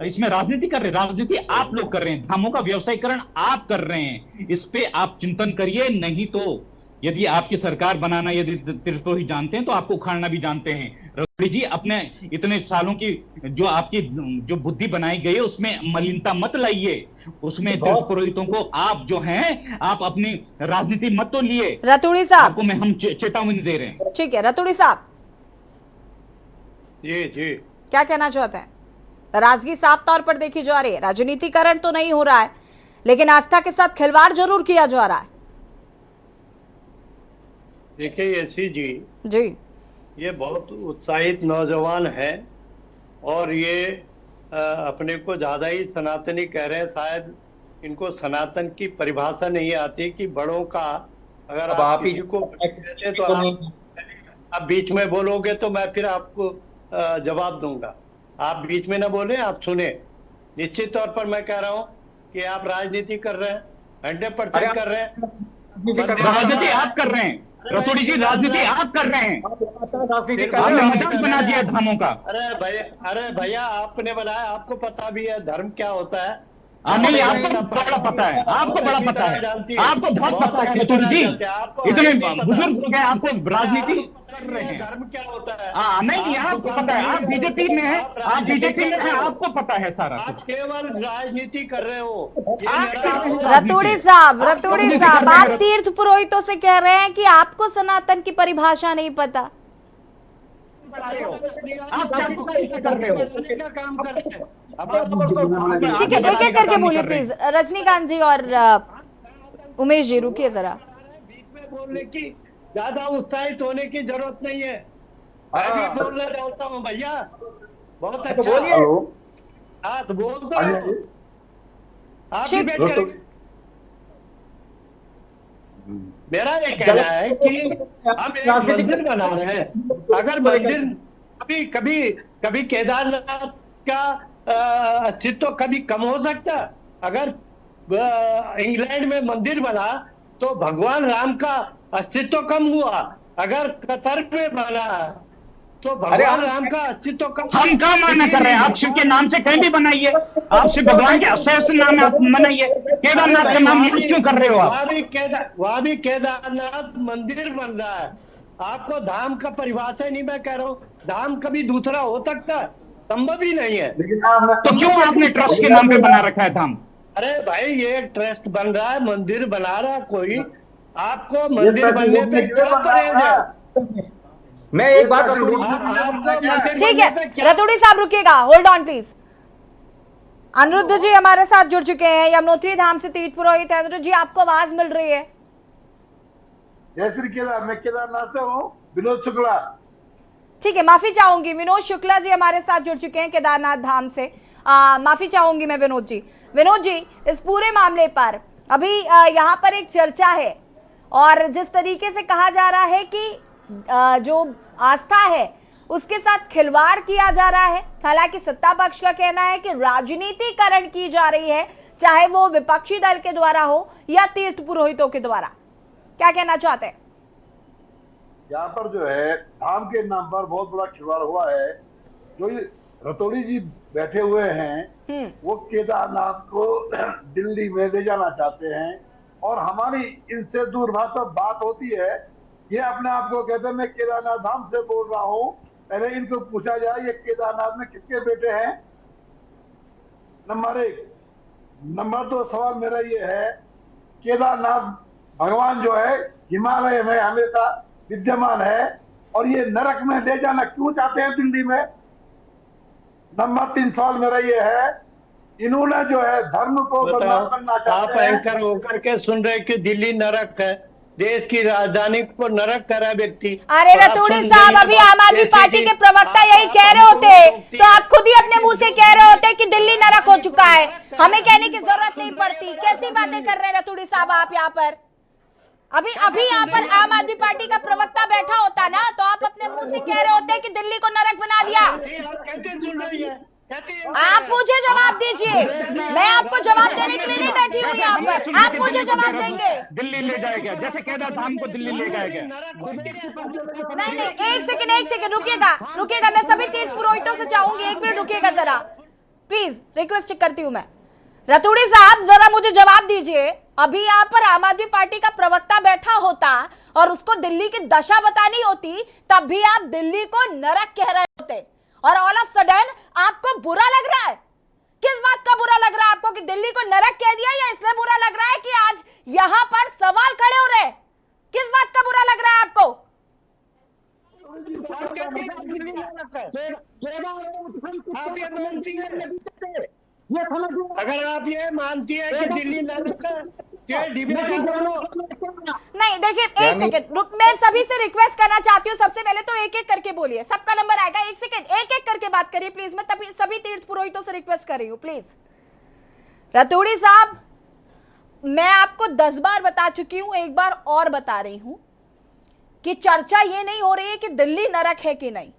इसमें राजनीति कर रहे हैं। राजनीति आप लोग कर रहे हैं, धामों का व्यवसायीकरण आप कर रहे हैं। इस पे आप चिंतन करिए, नहीं तो यदि आपकी सरकार बनाना यदि तीर्थपुरोहित जानते हैं तो आपको उखाड़ना भी जानते हैं। रतूड़ी जी, अपने इतने सालों की जो आपकी जो बुद्धि बनाई गई है उसमें मलिनता मत लाइए, उसमें तीर्थपुरोहितों को आप जो हैं आप अपनी राजनीति मत तो लिए।
रतूड़ी साहब,
आपको हम चेतावनी दे रहे हैं।
ठीक है रतूड़ी साहब,
जी जी,
क्या कहना चाहते हैं? नाराजगी साफ तौर पर देखी जा रही है, राजनीतिकरण तो नहीं हो रहा है लेकिन आस्था के साथ खिलवाड़ जरूर किया जा रहा है।
देखिए एसी जी, ये बहुत उत्साहित नौजवान है और ये अपने को ज्यादा ही सनातनी कह रहे हैं। शायद इनको सनातन की परिभाषा नहीं आती कि बड़ों का अगर आप किसी को कहते तो आप बीच में बोलोगे तो मैं फिर आपको जवाब दूंगा। आप बीच में ना बोले, आप सुने। निश्चित तौर पर मैं कह रहा हूँ कि आप राजनीति कर रहे हैं, 100% कर रहे हैं।
राजनीति आप कर रहे हैं रतूड़ी जी, राजनीति आप कर रहे हैं, आपने मजाक बना दिया धर्मों का।
अरे भैया आपने बनाया, आपको पता भी है धर्म क्या होता है।
नहीं, आपको बड़ा पता है, आपको बड़ा पता है, आपको बहुत पता है रतूड़ी जी, इतने बुजुर्ग हो गए, आपको राजनीति कर रहे हैं।
धर्म क्या होता है?
नहीं, आपको पता है, आप बीजेपी में हैं, आप बीजेपी में हैं, आपको पता है सारा कुछ।
आप केवल राजनीति कर रहे हो।
रतूड़ी साहब, आप तीर्थ पुरोहितों से कह रहे हैं कि आपको सनातन की परिभाषा नहीं पता।
आप कर रहे हो, काम करते हैं।
ठीक है, एक एक करके बोलिए प्लीज। रजनीकांत जी और उमेश जी रुकिए जरा।
बीच में बोलने की ज्यादा उत्साहित होने की जरूरत नहीं है। मैं भी बोलना चाहता हूँ भैया, बहुत अच्छा बोलिए। हाँ तो बोल दो, आप भी बैठ कर। मेरा ये कहना है कि हम एक मंदिर बना रहे हैं। अगर मंदिर कभी केदारनाथ का अस्तित्व कभी कम हो सकता। अगर इंग्लैंड में मंदिर बना तो भगवान राम का अस्तित्व कम हुआ। अगर कतर में बना तो भगवान राम का अस्तित्व कम।
हम क्या माना कर रहे हैं? आप शिव के नाम से कहीं भी बनाइए, आप शिव भगवान के सहस्त्र नाम में आप बनाइए, केदारनाथ का नाम यूज क्यों कर रहे हो आप?
वहां भी केदारनाथ मंदिर बन रहा है। आपको धाम का परिभाषा नहीं मैं कह रहा हूँ। धाम कभी दूसरा हो सकता है, संभव ही नहीं है।
तो क्यों आपने ट्रस्ट के नाम पे बना रखा है धाम?
अरे भाई ये ट्रस्ट बन रहा है, मंदिर बना रहा है कोई, आपको मंदिर बनने पे क्या करेंगे?
मैं एक बात
ठीक है रतूड़ी साहब रुकिएगा, होल्ड ऑन प्लीज। अनिरुद्ध जी हमारे साथ जुड़ चुके हैं, यमुनोत्री धाम से तीर्थ पुरोहित है। अनिरुद्ध जी आपको आवाज मिल रही है?
जय श्री केदार, मैं केदारनाथ से हूँ, विनोद शुक्ला।
ठीक है, माफी चाहूंगी, विनोद शुक्ला जी हमारे साथ जुड़ चुके हैं केदारनाथ धाम से। माफी चाहूंगी मैं विनोद जी। विनोद जी, इस पूरे मामले पर अभी यहाँ पर एक चर्चा है और जिस तरीके से कहा जा रहा है कि जो आस्था है उसके साथ खिलवाड़ किया जा रहा है। हालांकि सत्ता पक्ष का कहना है कि राजनीतिकरण की जा रही है, चाहे वो विपक्षी दल के द्वारा हो या तीर्थ पुरोहितों के द्वारा। क्या कहना चाहते हैं?
यहाँ पर जो है धाम के नाम पर बहुत बड़ा खिलवाड़ हुआ है। जो रतौड़ी जी बैठे हुए हैं, वो केदारनाथ को दिल्ली में ले जाना चाहते हैं और हमारी इनसे दूरभाष बात होती है। ये अपने आप को कहते हैं मैं केदारनाथ धाम से बोल रहा हूँ। पहले इनको पूछा जाए ये केदारनाथ में किसके बेटे हैं, नंबर 1। नंबर 2 सवाल मेरा ये है, केदारनाथ भगवान जो है हिमालय में हमेशा विद्यमान है और ये नरक में ले जाना क्यों चाहते हैं दिल्ली में। नंबर 3 सवाल मेरा ये है, इन्होंने जो है धर्म को बदनाम करना चाहते हैं।
आप एंकर होकर के सुन रहे कि दिल्ली नरक है, देश की राजधानी को नरक करा व्यक्ति।
अरे रतौड़ी साहब, अभी आम आदमी पार्टी के प्रवक्ता यही कह रहे होते तो आप खुद ही अपने मुंह से कह रहे होते कि दिल्ली नरक हो चुका है, हमें कहने की जरूरत नहीं पड़ती। कैसी बातें कर रहे हैं रतौड़ी साहब आप यहाँ पर? अभी यहाँ पर आम आदमी पार्टी का प्रवक्ता बैठा होता ना तो आप अपने मुंह से कह रहे होते कि दिल्ली को नरक बना दिया। आप मुझे जवाब दीजिए, मैं आपको जवाब देने के लिए नहीं बैठी हूँ यहाँ पर, आप मुझे जवाब देंगे।
दिल्ली ले जाएगा जैसे केदार धाम को दिल्ली ले जाएगा।
नहीं, एक सेकंड रुकिएगा, मैं सभी तीर्थ पुरोहितों से चाहूंगी, 1 मिनट रुकिएगा जरा, प्लीज रिक्वेस्ट करती हूँ मैं। रतौड़ी साहब जरा मुझे जवाब दीजिए, अभी यहाँ पर आम आदमी पार्टी का प्रवक्ता बैठा होता और उसको दिल्ली की दशा बतानी होती, तब भी आप दिल्ली को नरक कह रहे होते और ऑल ऑफ सडन आपको बुरा लग रहा है। किस बात का बुरा लग रहा है आपको कि दिल्ली को नरक कह दिया, या इसलिए बुरा लग रहा है कि आज यहाँ पर सवाल खड़े हो रहे हैं? किस बात का बुरा लग रहा है आपको?
अगर आप ये मानती है कि दिल्ली नरक है,
नहीं देखिए, 1 सेकंड रुक, मैं सभी से रिक्वेस्ट करना चाहती हूँ, सबसे पहले तो एक एक करके बोलिए, सबका नंबर आएगा। 1 सेकंड, एक एक करके बात करिए प्लीज, मैं तभी सभी तीर्थ पुरोहितों से रिक्वेस्ट कर रही हूँ प्लीज। रतौड़ी साहब, मैं आपको 10 बार बता चुकी हूं, एक बार और बता रही हूं कि चर्चा ये नहीं हो रही है कि दिल्ली नरक है कि नहीं,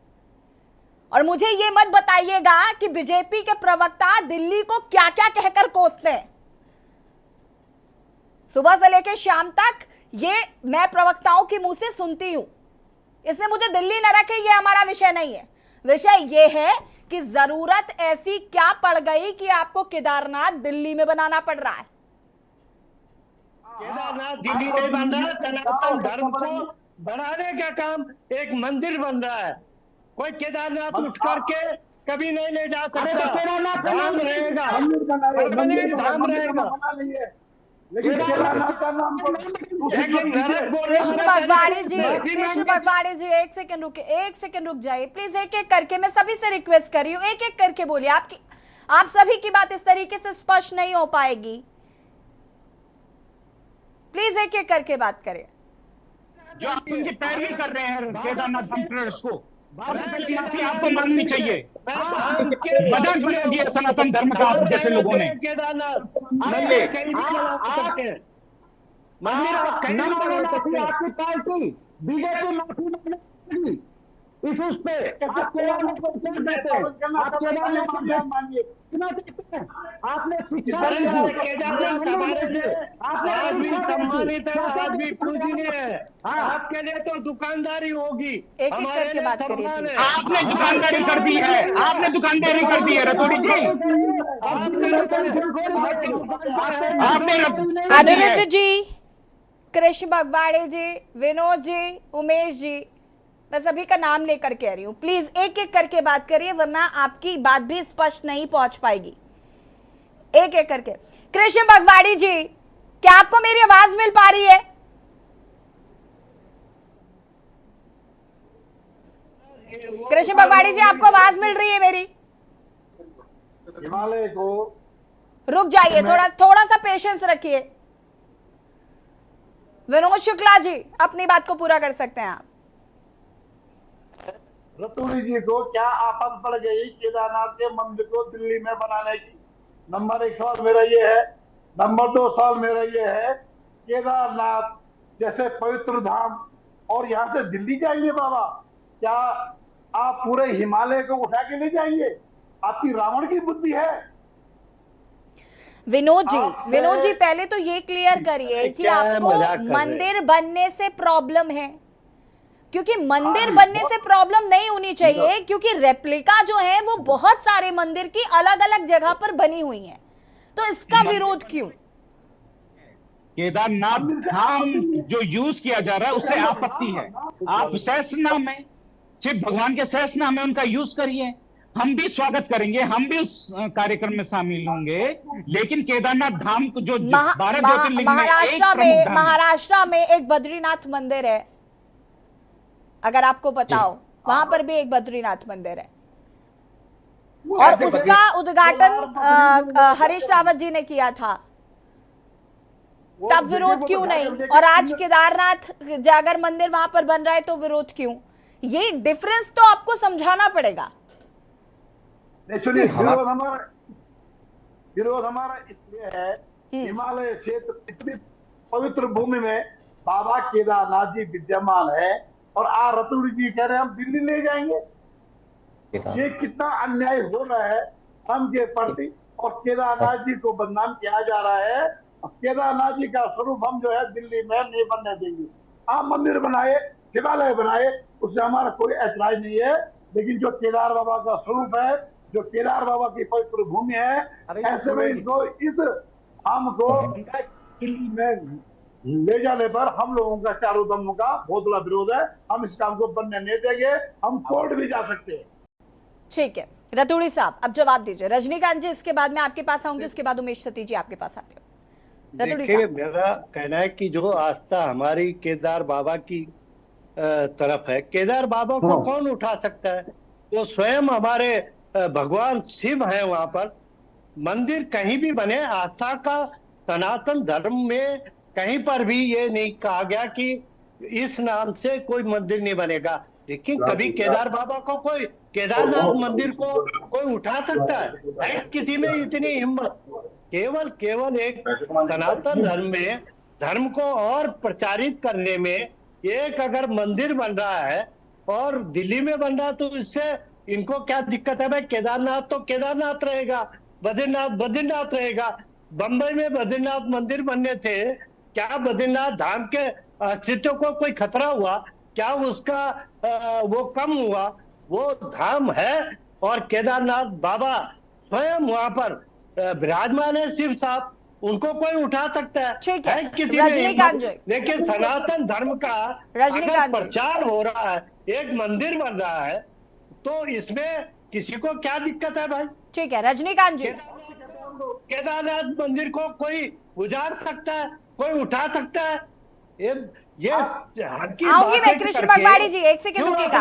और मुझे ये मत बताइएगा कि बीजेपी के प्रवक्ता दिल्ली को क्या क्या कहकर कोसते हैं। सुबह से लेकर शाम तक ये मैं प्रवक्ताओं के मुंह से सुनती हूं, इसलिए मुझे दिल्ली नरक है ये हमारा विषय नहीं है। विषय ये है कि जरूरत ऐसी क्या पड़ गई कि आपको केदारनाथ दिल्ली में बनाना पड़ रहा है।
केदारनाथ दिल्ली में बन रहा है, सनातन धर्म को बढ़ाने का काम एक मंदिर बन रहा है। कोई केदारनाथ उठ करके कभी नहीं ले जा सकता। धाम रहेगा, धाम रहेगा।
कृष्ण भगवाड़ी जी, एक सेकंड रुक जाइए प्लीज, एक एक करके मैं सभी से रिक्वेस्ट कर रही हूँ, एक एक करके बोलिए। आप सभी की बात इस तरीके से स्पष्ट नहीं हो पाएगी, प्लीज एक एक करके बात करें।
जो आप उनकी पैरवी कर रहे हैं केदारनाथ धाम ट्रस्ट को, आपको माननी चाहिए। मजाक बना दिया सनातन धर्म का आप जैसे लोगों ने। आपकी पार्टी बीजेपी माफी मांगेगी इस उस पे, आप केदारनाथ को क्यों देते हैं? आप केदारनाथ को क्यों देते हैं? आपने शिक्षा
आज भी सम्मानित है, आज भी पूजनीय है। आपके लिए तो दुकानदारी होगी,
एक एक करके बात करिए।
आपने दुकानदारी कर दी है, आपने दुकानदारी कर दी है रतौड़ी जी।
अनिरुद्ध जी, कृष्ण भगवाड़े जी, विनोद जी, उमेश जी, मैं सभी का नाम लेकर कह रही हूँ, प्लीज एक एक करके बात करिए वरना आपकी बात भी स्पष्ट नहीं पहुंच पाएगी। एक एक करके। कृष्ण भगवाड़ी जी, क्या आपको मेरी आवाज मिल पा रही है? कृष्ण भगवाड़ी जी, आपको आवाज मिल रही है मेरी?
हिमालय को
रुक जाइए, थोड़ा सा पेशेंस रखिए। विनोद शुक्ला जी, अपनी बात को पूरा कर सकते हैं आप।
रतौड़ी जी को क्या आफत पड़ गई केदारनाथ के मंदिर को दिल्ली में बनाने की? नंबर 1 सवाल मेरा ये है। नंबर 2 सवाल मेरा ये है, केदारनाथ जैसे पवित्र धाम और यहाँ से दिल्ली जाएंगे बाबा, क्या आप पूरे हिमालय को उठा के ले जाएंगे? आपकी रावण की बुद्धि है?
विनोद जी पहले तो ये क्लियर करिए कि आपको मंदिर बनने से प्रॉब्लम है, क्योंकि मंदिर बनने से प्रॉब्लम नहीं होनी चाहिए, क्योंकि रेप्लिका जो है वो बहुत सारे मंदिर की अलग अलग जगह पर बनी हुई है, तो इसका विरोध क्यों?
केदारनाथ धाम जो यूज किया जा रहा है उससे आपत्ति है। आप सहस्रनाम में, शिव भगवान के सहस्रनाम में उनका यूज करिए, हम भी स्वागत करेंगे, हम भी उस कार्यक्रम में शामिल होंगे। लेकिन केदारनाथ धाम को जो 12 ज्योतिर्लिंग में एक प्रमुख धाम है।
महाराष्ट्र में एक बद्रीनाथ मंदिर है, अगर आपको पता हो, वहां पर भी एक बद्रीनाथ मंदिर है और उसका उद्घाटन हरीश रावत जी ने किया था, तब विरोध क्यों नहीं? और आज केदारनाथ जागर मंदिर वहां पर बन रहा है तो विरोध क्यों? ये डिफरेंस तो आपको समझाना पड़ेगा।
सुनिए, विरोध हमारा इसलिए है, हिमालय क्षेत्र इतनी पवित्र भूमि में बाबा केदारनाथ जी विद्यमान है और रतुड़ी जी कह रहे हैं हम दिल्ली ले जाएंगे। ये कितना अन्याय हो रहा है हम के प्रति, और केदारनाथ जी को बदनाम किया जा रहा है। केदारनाथ जी का स्वरूप हम जो है दिल्ली में नहीं बनने देंगे। आप मंदिर बनाए, शिवालय बनाए, उससे हमारा कोई ऐतराज नहीं है, लेकिन जो केदार बाबा का स्वरूप है, जो केदार बाबा की पवित्र भूमि है, ऐसे में इसको इस धाम को दिल्ली में ले जाने पर हम लोगों का चारों धर्मों का बहुत बड़ा विरोध है। हम इस काम को बनने नहीं देंगे, हम कोर्ट भी जा सकते हैं।
ठीक है रतूड़ी साहब, अब जवाब दीजिए। रजनीकांत जी इसके बाद मैं आपके पास आऊंगी, उसके बाद उमेश सतीश जी आपके पास आते हो।
देखिए, मेरा कहना है कि जो आस्था हमारी केदार बाबा की तरफ है, केदार बाबा को कौन उठा सकता है? वो स्वयं हमारे भगवान शिव है। वहां पर मंदिर कहीं भी बने, आस्था का सनातन धर्म में कहीं पर भी ये नहीं कहा गया कि इस नाम से कोई मंदिर नहीं बनेगा। लेकिन कभी केदार बाबा को कोई, केदारनाथ मंदिर को कोई उठा सकता है? किसी में इतनी हिम्मत? केवल एक सनातन धर्म में, धर्म को और प्रचारित करने में एक अगर मंदिर बन रहा है और दिल्ली में बन रहा है, तो इससे इनको क्या दिक्कत है? भाई केदारनाथ तो केदारनाथ रहेगा, बद्रीनाथ रहेगा। बंबई में बद्रीनाथ मंदिर बनने थे, क्या बद्रीनाथ धाम के अस्तित्व को कोई खतरा हुआ? क्या उसका वो कम हुआ? वो धाम है और केदारनाथ बाबा स्वयं वहां पर विराजमान है, शिव साहब, उनको कोई उठा सकता है?
ठीक है
किसी
रजनीकांत जी,
लेकिन सनातन धर्म का अगर प्रचार हो रहा है, एक मंदिर बन रहा है, तो इसमें किसी को क्या दिक्कत है भाई?
ठीक है रजनीकांत जी,
केदारनाथ मंदिर को कोई उजाड़ सकता है, कोई उठा सकता है? ये
आऊंगी मैं। कृष्ण भगवाड़ी जी एक सेकंड रुकिएगा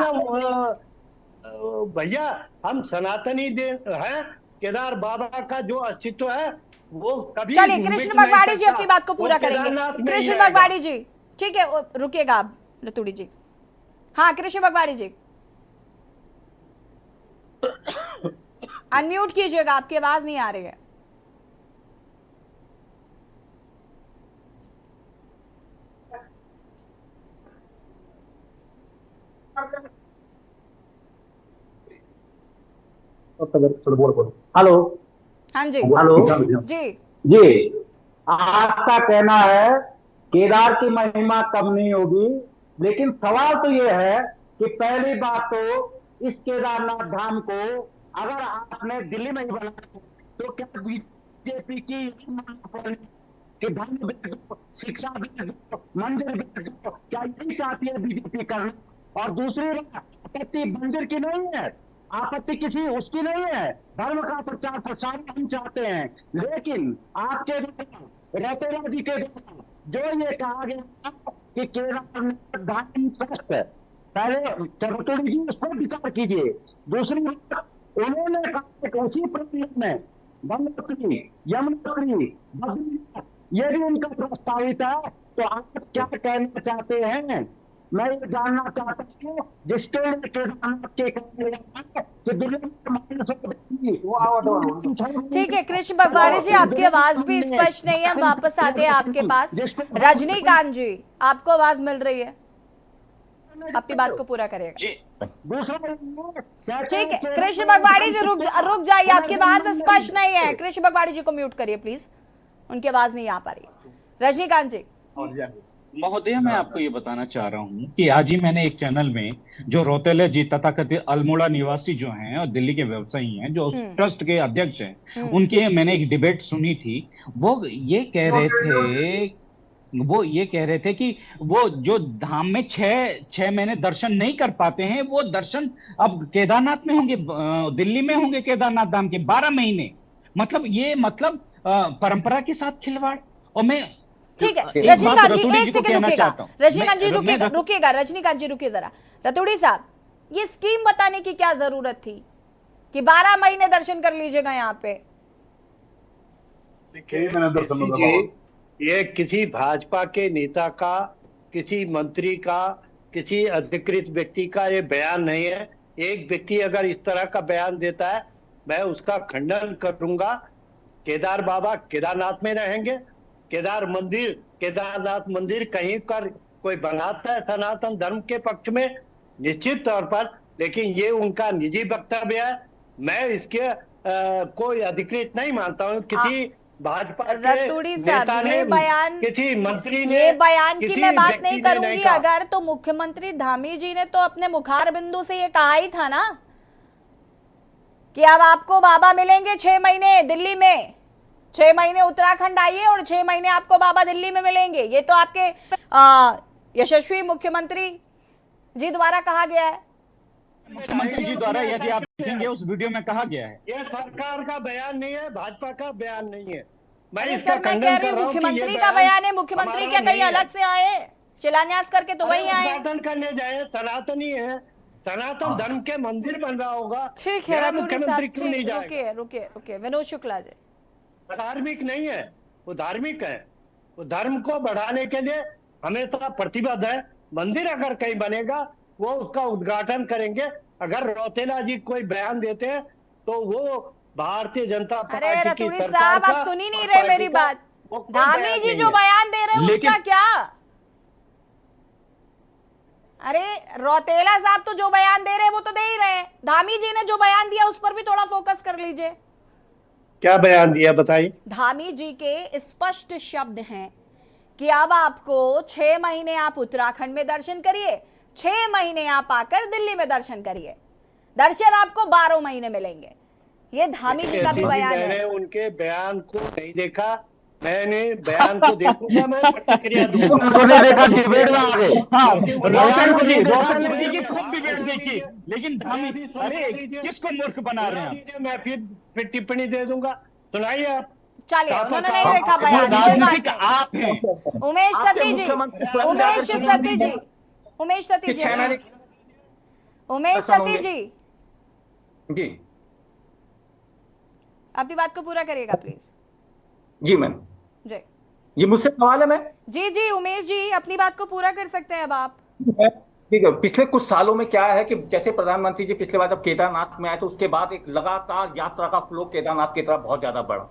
भैया, हम सनातनी हैं। केदार बाबा का जो अस्तित्व है वो कभी,
चलिए कृष्ण भगवाड़ी जी अपनी बात को पूरा करेंगे। कृष्ण भगवाड़ी जी, ठीक है रुकिएगा आप रतूड़ी जी। हाँ कृष्ण भगवाड़ी जी अनम्यूट कीजिएगा, आपकी आवाज नहीं आ रही है।
हेलो,
हाँ जी,
हेलो
जी
जी, आपका कहना है केदार की महिमा कम नहीं होगी, लेकिन सवाल तो ये है कि पहली बात तो इस केदारनाथ धाम को अगर आपने दिल्ली में ही बनाया तो क्या बीजेपी की धर्म शिक्षा मंदिर क्या यही चाहती है बीजेपी करना? और दूसरी आपत्ति मंदिर की नहीं है, आपत्ति किसी उसकी नहीं है, धर्म का प्रचार प्रसार हम चाहते हैं। लेकिन आपके रतोरा जी के जो ये कहा गया कि केदारनाथ धाम ट्रस्ट, पहले रतोरी जी उस पर विचार कीजिए। दूसरी बात, उन्होंने कहा कि उसी प्रक्रिया में गंगोत्री, यमुनोत्री, बद्रीनाथ ये भी उनका प्रस्तावित है। तो आप क्या कहना चाहते हैं? मैं ये जानना चाहता हूँ, जिसके लिए केदारनाथ के
ठीक है कृष्ण भगवाड़ी जी, आपकी आवाज भी स्पष्ट नहीं है, हम वापस आते हैं आपके पास। रजनीकांत जी आपको आवाज मिल रही है, अपनी बात को पूरा करिएगा। ठीक है कृष्ण भगवाड़ी जी रुक जाइए, आपकी आवाज स्पष्ट नहीं है। कृष्ण भगवाड़ी जी को म्यूट करिए प्लीज, उनकी आवाज नहीं आ पा रही। रजनीकांत जी
महोदय, मैं आपको ये बताना चाह रहा हूँ कि आज ही मैंने एक चैनल में जो रौतेला जी तथाकथित अल्मोड़ा निवासी जो हैं और दिल्ली के व्यवसायी हैं, जो उस ट्रस्ट के अध्यक्ष हैं, उनके मैंने एक डिबेट सुनी थी। वो ये कह रहे थे कि वो जो धाम में छह महीने दर्शन नहीं कर पाते हैं, वो दर्शन अब केदारनाथ में होंगे, दिल्ली में होंगे केदारनाथ धाम के 12 महीने। मतलब परंपरा के साथ खिलवाड़। और मैं
ठीक है,
एक
रजनीकांत
बात
जी
रतूड़ी
एक
जी को
सेकंड
कहना
रुकिएगा,
चाहता हूं।
रजनीकांत जी
मैं
रुकिएगा, रजनीकांत जी रुकिए जरा। रतूड़ी साहब, ये स्कीम बताने की क्या जरूरत थी कि 12 महीने दर्शन कर लीजिएगा यहाँ पे?
ये किसी भाजपा के नेता का, किसी मंत्री का, किसी अधिकृत व्यक्ति का ये बयान नहीं है। एक व्यक्ति अगर इस तरह का बयान देता है, मैं उसका खंडन करूंगा। केदार बाबा केदारनाथ में रहेंगे। केदारनाथ मंदिर कहीं कर कोई बनाता है सनातन धर्म के पक्ष में, निश्चित तौर पर, लेकिन ये उनका निजी वक्तव्य है। मैं इसके कोई अधिकृत नहीं मानता हूँ। किसी भाजपा के नेता ने, किसी मंत्री ने,
ये बयान की मैं बात
व्यक्ति
नहीं
ने
करूंगी।
कहा।
अगर तो मुख्यमंत्री धामी जी ने तो अपने मुखार बिंदु से ये कहा ही था ना कि अब आपको बाबा मिलेंगे 6 महीने दिल्ली में, 6 महीने उत्तराखंड आइए और 6 महीने आपको बाबा दिल्ली में मिलेंगे। ये तो आपके यशस्वी मुख्यमंत्री जी द्वारा कहा गया है।
मुख्यमंत्री जी द्वारा, यदि आप देखेंगे उस वीडियो में कहा गया है।
ये सरकार का बयान नहीं है, भाजपा का बयान नहीं है। मैं
अरे
इसका
सर, मैं
खंडन
कह रही
कर
हूँ
रहा हूं कि
मुख्यमंत्री
ये
का बयान है। मुख्यमंत्री
हमारा
क्या कहीं
नहीं है।
अलग से आए, शिलान्यास करके तो वही आए?
उद्घाटन करने जाए, सनातनी है, सनातन धर्म के मंदिर बन रहा होगा।
ठीक है
यहाँ
रतूड़ी साहब,
मुख्यमंत्री क्यों नहीं
ठीक,
जाएगा?
रुकिए विनोद शुक्ला जी।
धार्मिक नहीं है, वो धार्मिक है। वो धर्म को बढ़ाने के लिए हमेशा प्रतिबद्ध है। मंदिर अगर कहीं बनेगा, वो उसका उद्घाटन करेंगे। अगर रौतेला जी कोई बयान देते हैं तो वो भारतीय जनता
अरे
पार्टी की
रतूड़ी
सरकार
साहब,
का
आप सुन ही नहीं
और
रहे
पार्टी
मेरी
का
बात।
वो कोई
धामी
बयान
जी
नहीं
जो
है।
बयान दे रहे हैं उसका क्या? अरे रौतेला साहब तो जो बयान दे रहे हैं वो तो दे ही रहे हैं। धामी जी ने जो बयान दिया उस पर भी थोड़ा फोकस कर लीजिए।
क्या बयान दिया बताइए?
धामी जी के स्पष्ट शब्द हैं कि अब आपको 6 महीने आप उत्तराखंड में दर्शन करिए, 6 महीने आप आकर दिल्ली में दर्शन करिए, दर्शन आपको 12 महीने मिलेंगे। ये धामी जी का भी बयान है।
मैंने उनके बयान को नहीं देखा, मैंने बयान को देखूंगा, मैं प्रतिक्रिया दूंगा।
जी की खूब डिबेट देखी, लेकिन धामी, अरे किसको मूर्ख बना रहे हैं?
मैं फिर टिप्पणी दे दूंगा। सुनाइए आप।
चलिए, उन्होंने नहीं देखा बयान, कोई बात नहीं।
आप हैं
उमेश सती जी, उमेश सती जी, उमेश सती जी, उमेश सती जी,
जी
अपनी बात को पूरा करिएगा प्लीज।
जी मैम,
जी
ये मुझसे सवाल है मैम।
जी उमेश जी, अपनी बात को पूरा कर सकते हैं अब आप।
ठीक है। पिछले कुछ सालों में क्या है कि जैसे प्रधानमंत्री जी पिछले बार जब केदारनाथ में आए तो उसके बाद एक लगातार यात्रा का फ्लो केदारनाथ की तरफ बहुत ज्यादा बढ़ा।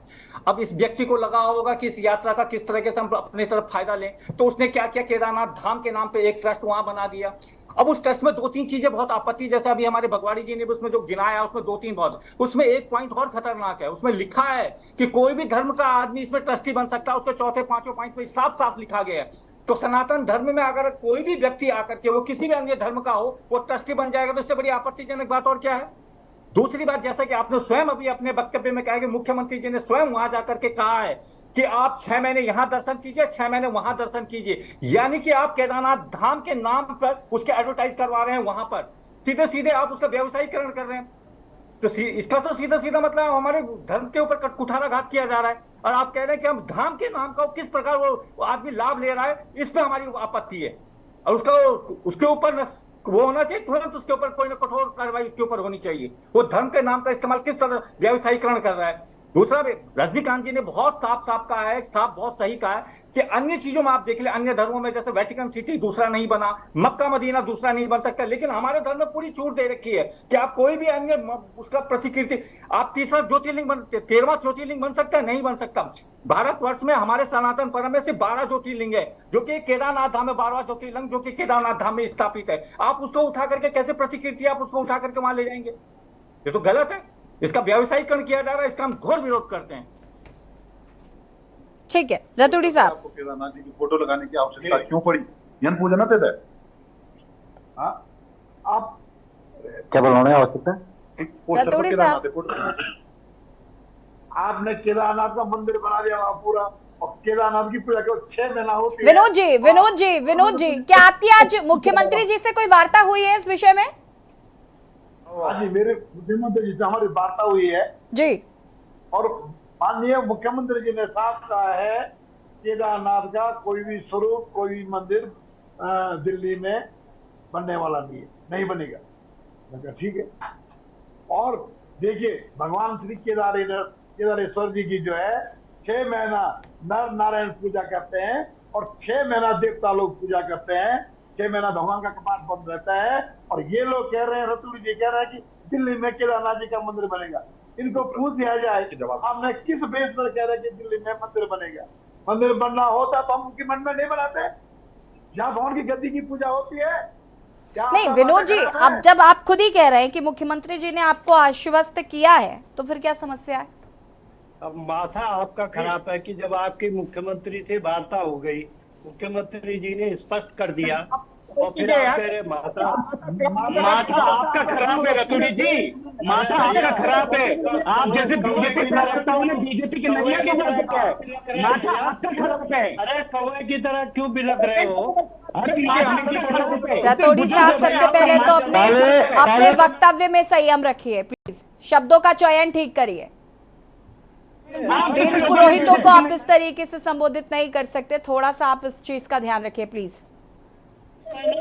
अब इस व्यक्ति को लगा होगा कि इस यात्रा का किस तरीके से हम अपनी तरफ फायदा लें, तो उसने क्या किया, केदारनाथ धाम के नाम पे एक ट्रस्ट वहां बना दिया। अब उस ट्रस्ट में 2-3 चीजें बहुत आपत्ति, जैसे अभी हमारे भगवाड़ी जी ने भी उसमें जो गिनाया उसमें 2-3 बहुत, उसमें एक पॉइंट और खतरनाक है। उसमें लिखा है कि कोई भी धर्म का आदमी इसमें ट्रस्टी बन सकता है। उसके 4-5 पॉइंट में साफ साफ लिखा गया है। तो सनातन धर्म में अगर कोई भी व्यक्ति आकर के वो किसी भी अन्य धर्म का हो, वो ट्रस्टी बन जाएगा, तो इससे बड़ी आपत्तिजनक बात और क्या है? दूसरी बात, जैसा कि आपने स्वयं अभी अपने वक्तव्य में कहा कि मुख्यमंत्री जी ने स्वयं वहां जाकर के कहा है कि आप 6 महीने यहां दर्शन कीजिए, 6 महीने वहां दर्शन कीजिए, यानी कि आप केदारनाथ धाम के नाम पर उसके एडवर्टाइज करवा रहे हैं। वहां पर सीधे सीधे आप उसका व्यवसायीकरण कर रहे हैं। तो इसका तो सीधा सीधा मतलब हमारे धर्म के ऊपर कुठाराघात किया जा रहा है। और आप कह रहे हैं कि हम धाम के नाम का किस प्रकार वो आदमी लाभ ले रहा है, इस पे हमारी आपत्ति है। और उसके ऊपर वो होना चाहिए, तुरंत उसके ऊपर कोई ना कठोर कार्रवाई उसके ऊपर होनी चाहिए। वो धर्म के नाम का इस्तेमाल किस तरह व्यवसायीकरण कर रहा है। दूसरा, रजनीकांत जी ने बहुत साफ साफ कहा है, साफ बहुत सही कहा है कि अन्य चीजों में आप देख ले, अन्य धर्मों में जैसे वेटिकन सिटी दूसरा नहीं बना, मक्का मदीना दूसरा नहीं बन सकता, लेकिन हमारे धर्म में पूरी छूट दे रखी है कि आप कोई भी अन्य उसका प्रतिकृति, आप 13वां ज्योतिर्लिंग बन सकता है, नहीं बन सकता। भारतवर्ष में हमारे सनातन धर्म में सिर्फ 12 ज्योतिर्लिंग है, जो कि केदारनाथ धाम में 12वां ज्योतिर्लिंग जो कि केदारनाथ धाम में स्थापित है। आप उसको उठा करके कैसे प्रतिकृति आप उसको उठा करके वहां ले जाएंगे? ये तो गलत है। इसका व्यवसायीकरण किया जा रहा है, इसका हम घोर विरोध करते हैं।
ठीक है रतूड़ी साहब,
आपको केदारनाथ जी की फोटो लगाने की आवश्यकता क्यों पड़ी? यन पूजा न देता है। हाँ, आप
क्या बनाने आवश्यकता है?
एक पोस्टर पर
रतूड़ी
केदारनाथ
साहब।
है, फोटो।
आपने केदारनाथ का मंदिर बना दिया वहाँ पूरा, और केदारनाथ की पूजा केवल 6 महीना होती है।
विनोद जी, क्या आपकी आज मुख्यमंत्री जी से कोई वार्ता हुई है इस विषय में?
हाँ जी, मेरे मुख्यमंत्री जी से हमारी वार्ता हुई है
जी,
और माननीय मुख्यमंत्री जी ने साफ कहा है केदारनाथ का कोई भी स्वरूप, कोई भी मंदिर दिल्ली में बनने वाला नहीं बनेगा। मैं कहा ठीक है। और देखिए भगवान श्री केदारेश्वर जी की जो है 6 महीना नर नारायण पूजा करते हैं और 6 महीना देवता लोग पूजा करते हैं। 6 महीना भगवान का कपाट बंद रहता है और ये लोग कह रहे हैं, रतूड़ी जी कह रहे हैं कि दिल्ली में केदारनाथ जी का मंदिर बनेगा। इनको पूछ दिया जाए आपने किस बेस पर कह रहे हैं कि दिल्ली में मंदिर बनेगा? मंदिर बनना होता तो हम उनके मन में नहीं बनाते, जहाँ भगवान की गद्दी की पूजा होती है।
नहीं विनोद जी, अब जब आप खुद ही कह रहे हैं कि मुख्यमंत्री जी ने आपको आश्वस्त किया है तो फिर क्या समस्या है?
अब माथा आपका खराब है कि जब आपके मुख्यमंत्री से वार्ता हो गई, मुख्यमंत्री जी ने स्पष्ट कर दिया और फिर आप कह रहे
माथा आपका खराब है रतूड़ी जी, माथा आपका खराब है। आप जैसे बीजेपी प्रवक्ताओं ने बीजेपी के नैया के जा चुका है, माथा आपका खराब है।
अरे कौवे की तरह क्यों बिलक रहे हो?
रतूड़ी साहब, सबसे पहले तो अपने वक्तव्य में संयम रखिए प्लीज, शब्दों का चयन ठीक करिए। तीर्थ पुरोहितों को आप इस तरीके से संबोधित नहीं कर सकते, थोड़ा सा आप इस चीज का ध्यान रखिए प्लीज।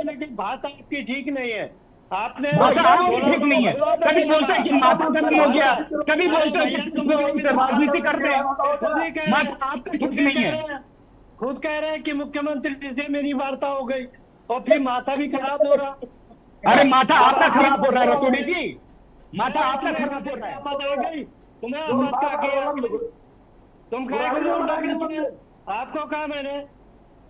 लेकिन बात आपकी ठीक नहीं है। आपने
ठीक नहीं है, कभी बोलते हैं कि माथा गर्म हो गया, कभी बोलते हैं कि राजनीति कर रहे हैं, माथा आपका ठीक नहीं है।
खुद कह रहे हैं कि मुख्यमंत्री से मेरी वार्ता हो गई और फिर माथा भी खराब हो रहा।
अरे माथा आपका खराब हो रहा है रतूड़ी जी, माथा आपका खराब हो रहा है।
बात आ गई तुम्हें मत का किया, तुम कह आपको कहा मैंने,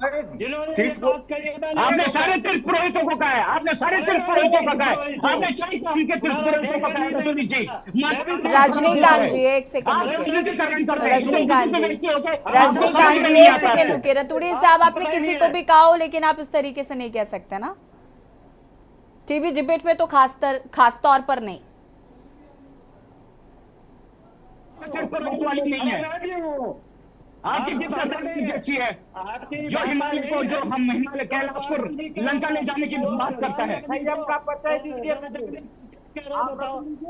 जिन्होंने बात करी
आपने सारे तीर्थ पुरोहितों को कहा है, आपने सारे तीर्थ पुरोहितों को कहा है, आपने 40 काम के तीर्थ पुरोहितों को कहा है रतूड़ी जी।
रजनीकांत जी एक सेकंड रुकिए, रजनीकांत जी एक सेकंड रुकिए। रतूड़ी साहब, आपने किसी को भी कहा हो लेकिन आप इस तरीके से नहीं कह सकते ना, टीवी डिबेट में तो खास तौर पर नहीं।
वाली नहीं है, आपकी किस सरकार अच्छी है जो हिमालय को, जो हम हिमालय कैलाश को लंका ले जाने की बात करता है।
संयम का परिचय दीजिए,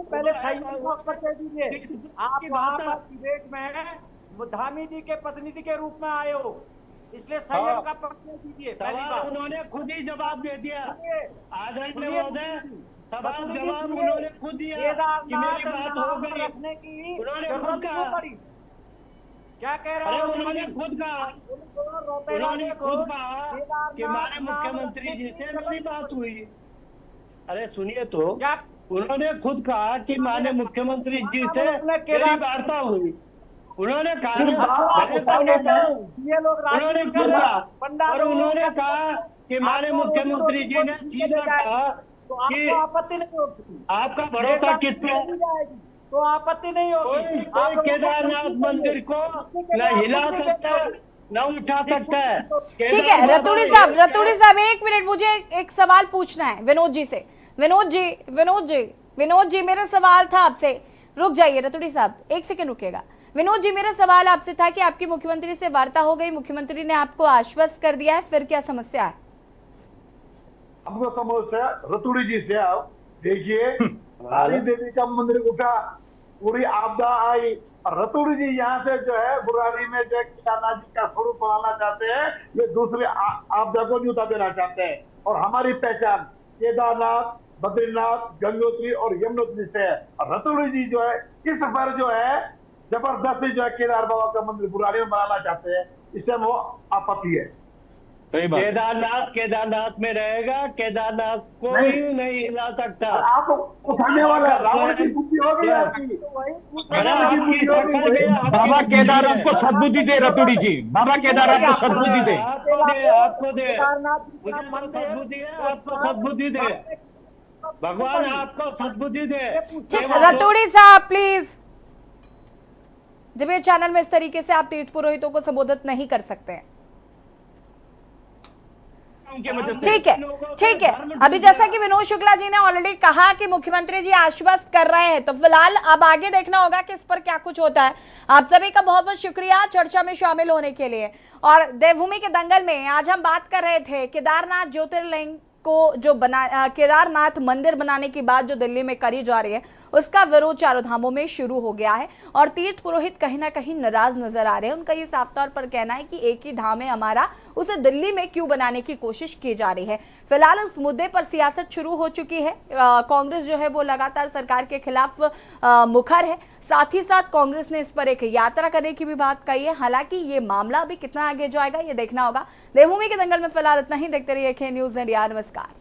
पहले संयम का परिचय दीजिए। आप वहाँ पर डिबेट में धामी जी के प्रतिनिधि के रूप में आए हो, इसलिए संयम का परिचय दीजिए। पहली बात
उन्होंने खुद ही जवाब दे दिया, आदरणीय महोदय, सवाल जवाब उन्होंने खुद दिया कि मेरी बात हो गई,
रखने की
उन्होंने
जरूरत
खुद
क्यों
कहा।
पड़ी? क्या कह रहे हो?
उन्होंने खुद कहा कि हमारे मुख्यमंत्री जी से मेरी बात हुई। अरे सुनिए तो, उन्होंने खुद कहा कि माननीय मुख्यमंत्री जी से मेरी वार्ता हुई। उन्होंने कहा, उन्होंने खुद कहा और उन्होंने कहा कि माननीय मुख्यमंत्री जी ने सीधा कहा कि
आपत्ति नहीं होगी,
आपका भरोसा किस पे,
तो आपत्ति नहीं होगी।
कोई केदारनाथ मंदिर को न हिला सकता है न उठा सकता है।
ठीक है रतूड़ी साहब एक मिनट, मुझे एक सवाल पूछना है विनोद जी से। विनोद जी मेरा सवाल था आपसे, रुक जाइए रतूड़ी साहब, एक सेकंड रुकिएगा। विनोद जी, मेरा सवाल आपसे था कि आपकी मुख्यमंत्री से वार्ता हो गई, मुख्यमंत्री ने आपको आश्वस्त कर दिया है, फिर क्या समस्या है?
हमको समस्या रतूड़ी जी से आओ, देखिए काली देवी का मंदिर उठा, पूरी आपदा आई, रतूड़ी जी यहाँ से जो है बुरारी में जो केदारनाथ जी का स्वरूप बनाना चाहते हैं, ये दूसरे आपदा को न्यूता देना चाहते हैं। और हमारी पहचान केदारनाथ, बद्रीनाथ, गंगोत्री और यमुनोत्री से है। रतूड़ी जी जो है इस पर जो है जबरदस्ती जो है केदार बाबा का मंदिर बुरारी में बनाना चाहते हैं, इससे वो आपत्ति है।
केदारनाथ में रहेगा, केदारनाथ को नहीं हिला सकता।
आप उठाने वाला रावण की बुद्धि हो गई।
बाबा केदारनाथ को सद्बुद्धि दे रतूड़ी जी, बाबा केदारनाथ को सद्बुद्धि दे,
आपको दे, आपको सद्बुद्धि दे, भगवान आपको सद्बुद्धि दे।
रतूड़ी साहब प्लीज, जब ये चैनल में इस तरीके से आप तीर्थ पुरोहितों को संबोधित नहीं कर सकते हैं। ठीक है। अभी जैसा कि विनोद शुक्ला जी ने ऑलरेडी कहा कि मुख्यमंत्री जी आश्वस्त कर रहे हैं, तो फिलहाल अब आगे देखना होगा कि इस पर क्या कुछ होता है। आप सभी का बहुत बहुत शुक्रिया चर्चा में शामिल होने के लिए। और देवभूमि के दंगल में आज हम बात कर रहे थे केदारनाथ ज्योतिर्लिंग को जो केदारनाथ मंदिर बनाने की बात जो दिल्ली में करी जा रही है, उसका विरोध चारों धामों में शुरू हो गया है और तीर्थ पुरोहित कहीं ना कहीं नाराज नजर आ रहे हैं। उनका ये साफ तौर पर कहना है कि एक ही धाम है हमारा, उसे दिल्ली में क्यों बनाने की कोशिश की जा रही है। फिलहाल इस मुद्दे पर सियासत शुरू हो चुकी है। कांग्रेस जो है वो लगातार सरकार के खिलाफ मुखर है। साथ ही साथ कांग्रेस ने इस पर एक यात्रा करने की भी बात कही है। हालांकि ये मामला अभी कितना आगे जाएगा ये देखना होगा। देवभूमि के दंगल में फिलहाल इतना ही। देखते रहिए के न्यूज़ इंडिया। नमस्कार।